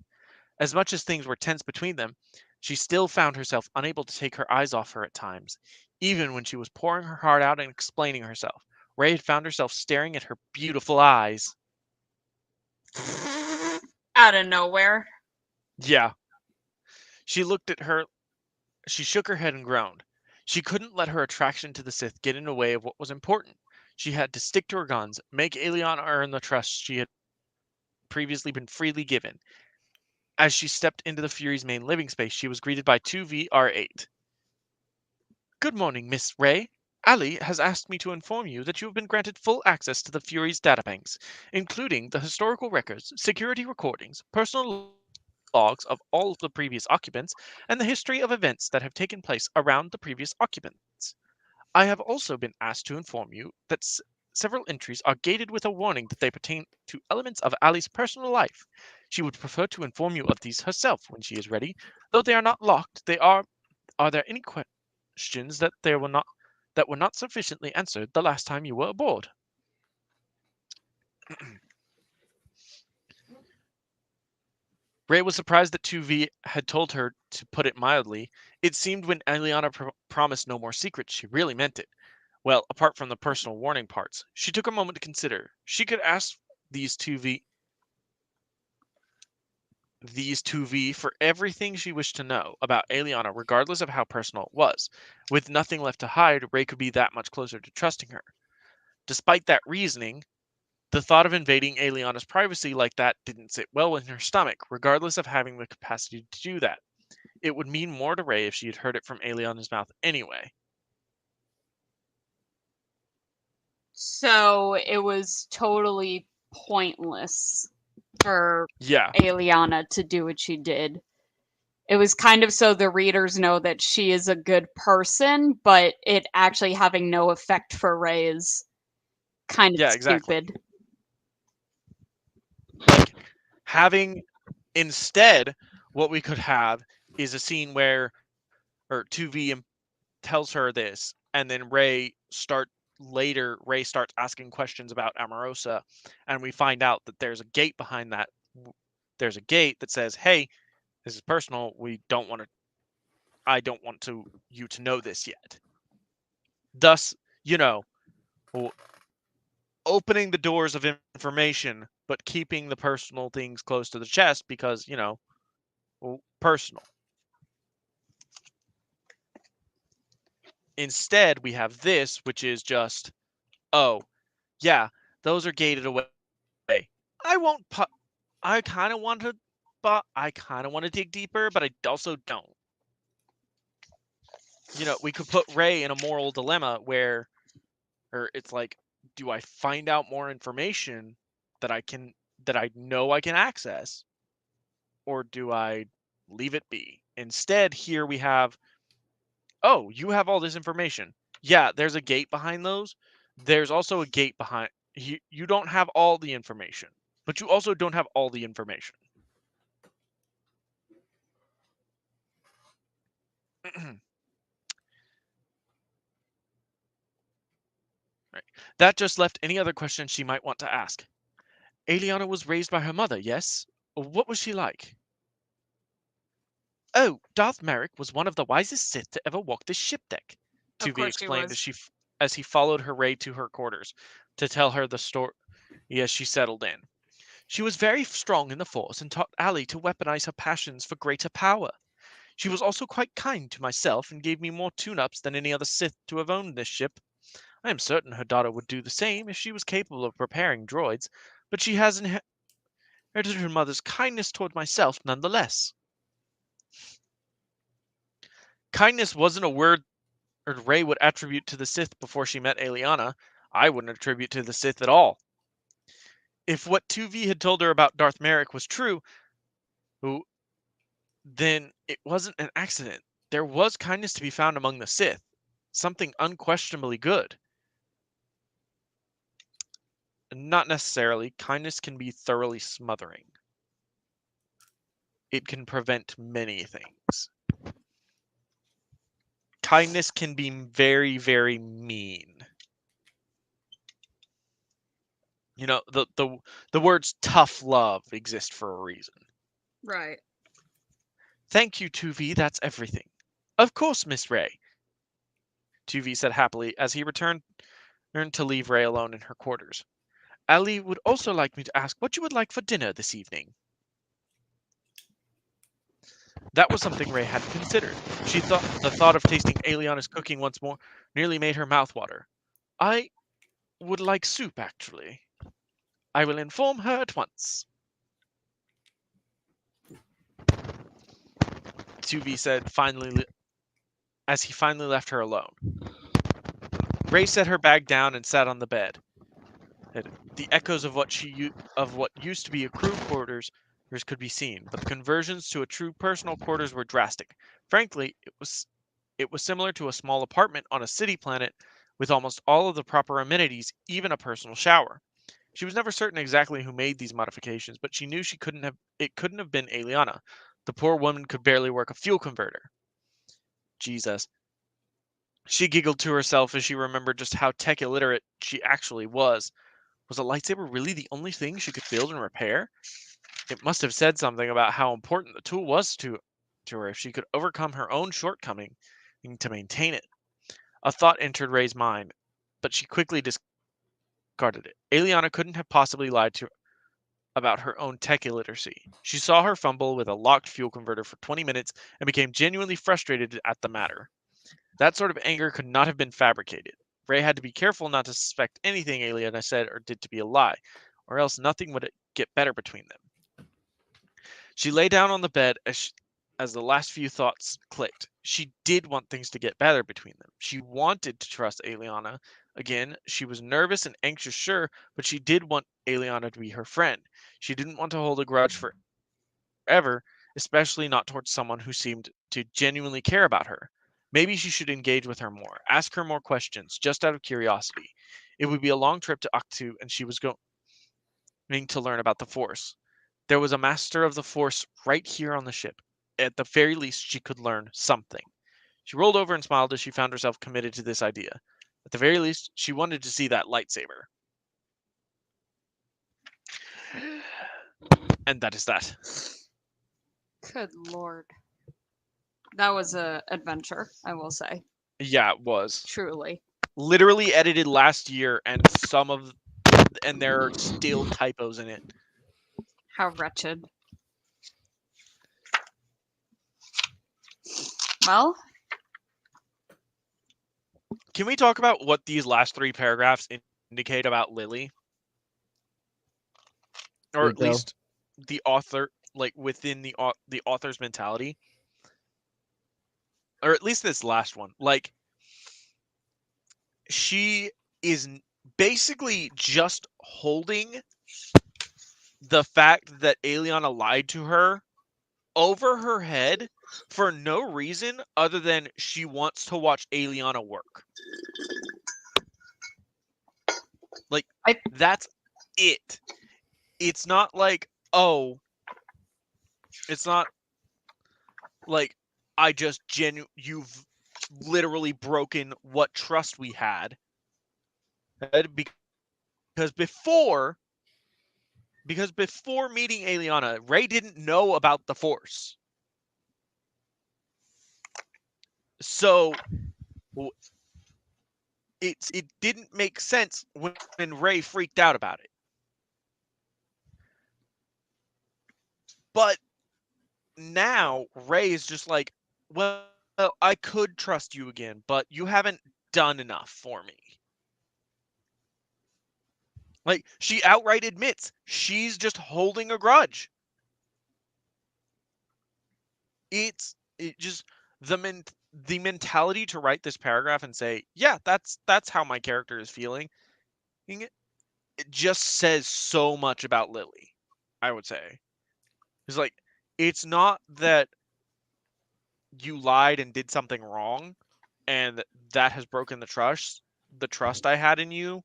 As much as things were tense between them, She still found herself unable to take her eyes off her at times. Even when she was pouring her heart out and explaining herself, Ray had found herself staring at her beautiful eyes. Out of nowhere. Yeah. She looked at her. She shook her head and groaned. She couldn't let her attraction to the Sith get in the way of what was important. She had to stick to her guns, make Aeliana earn the trust she had previously been freely given. As she stepped into the Fury's main living space, she was greeted by 2VR8. Good morning, Miss Ray. Ali has asked me to inform you that you have been granted full access to the Fury's databanks, including the historical records, security recordings, personal logs of all of the previous occupants, and the history of events that have taken place around the previous occupants. I have also been asked to inform you that several entries are gated with a warning that they pertain to elements of Ali's personal life. She would prefer to inform you of these herself when she is ready. Though they are not locked, they are. Are there any questions that were not sufficiently answered the last time you were aboard? Ray was surprised that 2V had told her, to put it mildly. It seemed when Eliana promised no more secrets, she really meant it. Well, apart from the personal warning parts, she took a moment to consider. She could ask these 2V for everything she wished to know about Eliana, regardless of how personal it was. With nothing left to hide, Ray could be that much closer to trusting her. Despite that reasoning, the thought of invading Eliana's privacy like that didn't sit well in her stomach, regardless of having the capacity to do that. It would mean more to Ray if she had heard it from Eliana's mouth anyway. So it was totally pointless for Yeah, Aeliana to do what she did. It was kind of so the readers know that she is a good person, but it actually having no effect for Ray is kind of yeah, exactly. stupid. Like, having instead, what we could have is a scene where, or 2V tells her this, and then Ray starts asking questions about Amorosa, and we find out that there's a gate behind that. There's a gate that says, "Hey, this is personal. I don't want you to know this yet." Thus, you know, opening the doors of information, but keeping the personal things close to the chest because, personal. Instead, we have this, which is just, oh, yeah, those are gated away. I won't. I kind of want to, but I kind of want to dig deeper, but I also don't. We could put Ray in a moral dilemma where, or it's like, do I find out more information that I know I can access, or do I leave it be? Instead, here we have, oh, you have all this information. Yeah, there's a gate behind those. There's also a gate behind. You don't have all the information, but you also don't have all the information. Right. That just left any other questions she might want to ask. Aeliana was raised by her mother, yes? What was she like? Oh, Darth Merrick was one of the wisest Sith to ever walk this ship deck, Of 2V course he explained was. as he followed her Ray to her quarters to tell her the story as she settled in. She was very strong in the Force and taught Ali to weaponize her passions for greater power. She was also quite kind to myself and gave me more tune-ups than any other Sith to have owned this ship. I am certain her daughter would do the same if she was capable of preparing droids, but she has inherited her mother's kindness toward myself nonetheless. Kindness wasn't a word Ray would attribute to the Sith before she met Aeliana. I wouldn't attribute to the Sith at all. If what 2V had told her about Darth Merrick was true, then it wasn't an accident. There was kindness to be found among the Sith, something unquestionably good. Not necessarily. Kindness can be thoroughly smothering. It can prevent many things. Kindness can be very, very mean. The words tough love exist for a reason. Right. Thank you, 2V, that's everything. Of course, Miss Ray, 2V said happily as he returned to leave Ray alone in her quarters. Ali would also like me to ask what you would like for dinner this evening. That was something Ray hadn't considered. She thought the thought of tasting Aliana's cooking once more nearly made her mouth water. I would like soup, actually. I will inform her at once. 2V said as he finally left her alone. Ray set her bag down and sat on the bed. The echoes of what used to be a crew quarters could be seen, but the conversions to a true personal quarters were drastic. Frankly, it was similar to a small apartment on a city planet with almost all of the proper amenities, even a personal shower. She was never certain exactly who made these modifications, but she knew it couldn't have been Aliana. The poor woman could barely work a fuel converter. Jesus. She giggled to herself as she remembered just how tech illiterate she actually was. Was a lightsaber really the only thing she could build and repair? It must have said something about how important the tool was to her if she could overcome her own shortcoming to maintain it. A thought entered Ray's mind, but she quickly discarded it. Aliana couldn't have possibly lied to her about her own tech illiteracy. She saw her fumble with a locked fuel converter for 20 minutes and became genuinely frustrated at the matter. That sort of anger could not have been fabricated. Ray had to be careful not to suspect anything Aliana said or did to be a lie, or else nothing would get better between them. She lay down on the bed as the last few thoughts clicked. She did want things to get better between them. She wanted to trust Aliana. Again, she was nervous and anxious, sure, but she did want Aliana to be her friend. She didn't want to hold a grudge forever, especially not towards someone who seemed to genuinely care about her. Maybe she should engage with her more, ask her more questions, just out of curiosity. It would be a long trip to Aktu, and she was going to learn about the Force. There was a master of the Force right here on the ship. At the very least, she could learn something. She rolled over and smiled as she found herself committed to this idea. At the very least, she wanted to see that lightsaber. And that is that. Good lord. That was a adventure, I will say. Yeah, it was. Truly. Literally edited last year, and there are still typos in it. How wretched. Well, Can we talk about what these last 3 paragraphs indicate about Lily? Or at least the author, like within the author's mentality? Or at least this last one. Like, she is basically just holding the fact that Aliana lied to her over her head for no reason other than she wants to watch Aliana work. Like, that's it. It's not like, oh, it's not like you've literally broken what trust we had. Because before meeting Aliana, Ray didn't know about the Force. So it didn't make sense when Ray freaked out about it. But now Ray is just like, well, I could trust you again, but you haven't done enough for me. Like, she outright admits she's just holding a grudge. It just the mentality to write this paragraph and say, yeah, that's how my character is feeling. It just says so much about Lily, I would say. It's like, it's not that you lied and did something wrong and that has broken the trust I had in you,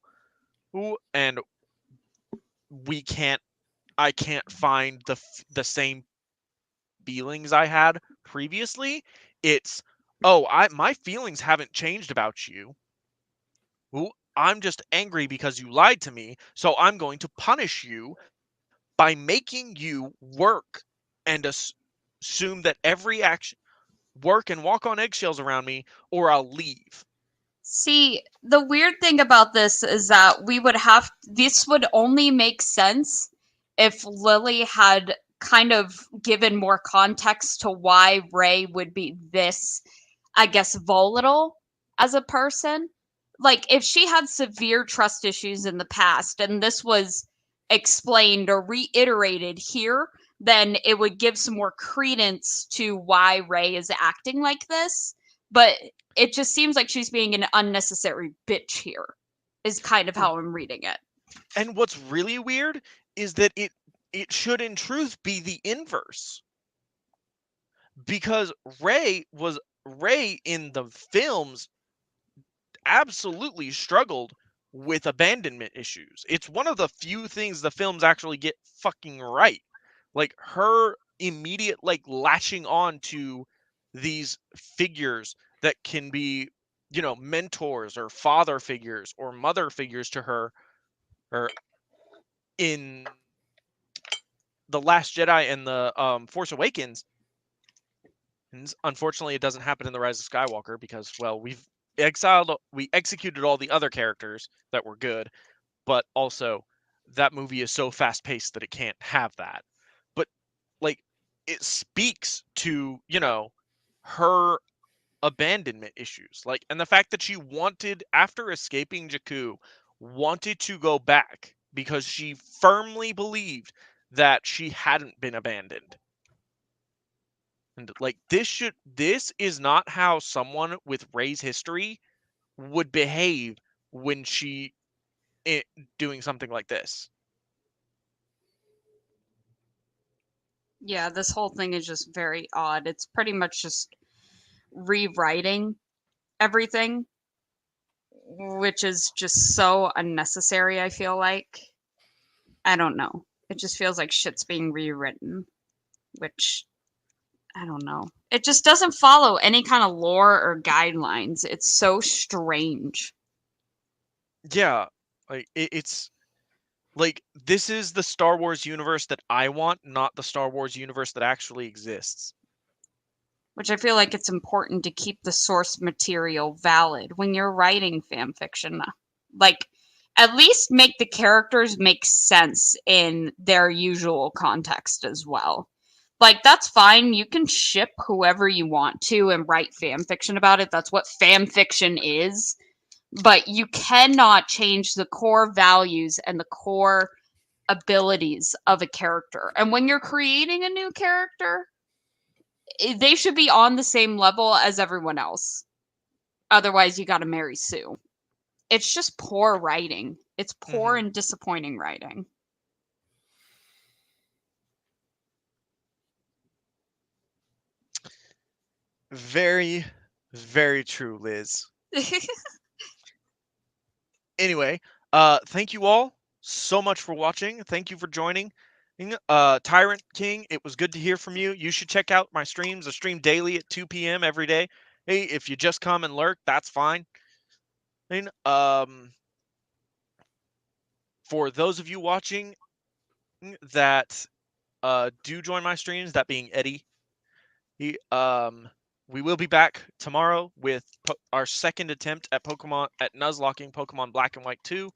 and I can't find the same feelings I had previously. It's, oh, my feelings haven't changed about you. I'm just angry because you lied to me, so I'm going to punish you by making you work and assume that every action work and walk on eggshells around me, or I'll leave. See, the weird thing about this is that this would only make sense if Lily had kind of given more context to why Ray would be this, I guess, volatile as a person. Like, if she had severe trust issues in the past and this was explained or reiterated here, then it would give some more credence to why Ray is acting like this. But it just seems like she's being an unnecessary bitch here, is kind of how I'm reading it. And what's really weird is that it should in truth be the inverse. Because Ray in the films absolutely struggled with abandonment issues. It's one of the few things the films actually get fucking right. Like her immediate like latching on to these figures that can be, mentors or father figures or mother figures to her, or in the Last Jedi and the Force Awakens. And unfortunately, it doesn't happen in the Rise of Skywalker because, well, we executed all the other characters that were good, but also that movie is so fast paced that it can't have that. But like, it speaks to her abandonment issues, like, and the fact that she wanted, after escaping Jakku, wanted to go back because she firmly believed that she hadn't been abandoned. And like, this is not how someone with Rey's history would behave when she doing something like this. Yeah, this whole thing is just very odd. It's pretty much just rewriting everything, which is just so unnecessary, I feel like. I don't know. It just feels like shit's being rewritten, which I don't know. It just doesn't follow any kind of lore or guidelines. It's so strange. Yeah, like it's like, this is the Star Wars universe that I want, not the Star Wars universe that actually exists. Which I feel like it's important to keep the source material valid when you're writing fan fiction. Like, at least make the characters make sense in their usual context as well. Like, that's fine. You can ship whoever you want to and write fan fiction about it. That's what fan fiction is. But you cannot change the core values and the core abilities of a character. And when you're creating a new character, they should be on the same level as everyone else. Otherwise, you got to marry Sue. It's just poor writing. It's poor and disappointing writing. Very, very true, Liz. Anyway, thank you all so much for watching. Thank you for joining. Tyrant King, it was good to hear from you. You should check out my streams. I stream daily at 2 p.m. every day. Hey, if you just come and lurk, that's fine. For those of you watching that do join my streams, that being Eddie, we will be back tomorrow with our second attempt at Nuzlocking Pokemon Black and White 2,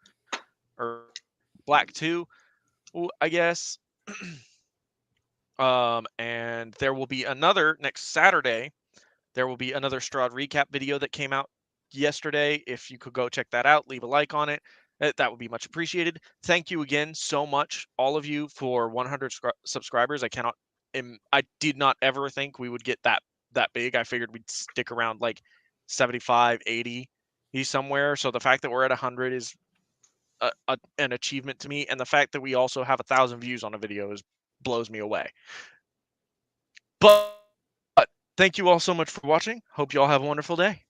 or Black 2, I guess. And there will be another next Saturday. There will be another Strahd recap video that came out yesterday. If you could go check that out, leave a like on it. That would be much appreciated. Thank you again so much, all of you, for 100 subscribers. I did not ever think we would get that big. I figured we'd stick around like 75, 80 somewhere. So the fact that we're at 100 is an achievement to me, and the fact that we also have 1,000 views on a video blows me away. But thank you all so much for watching. Hope you all have a wonderful day.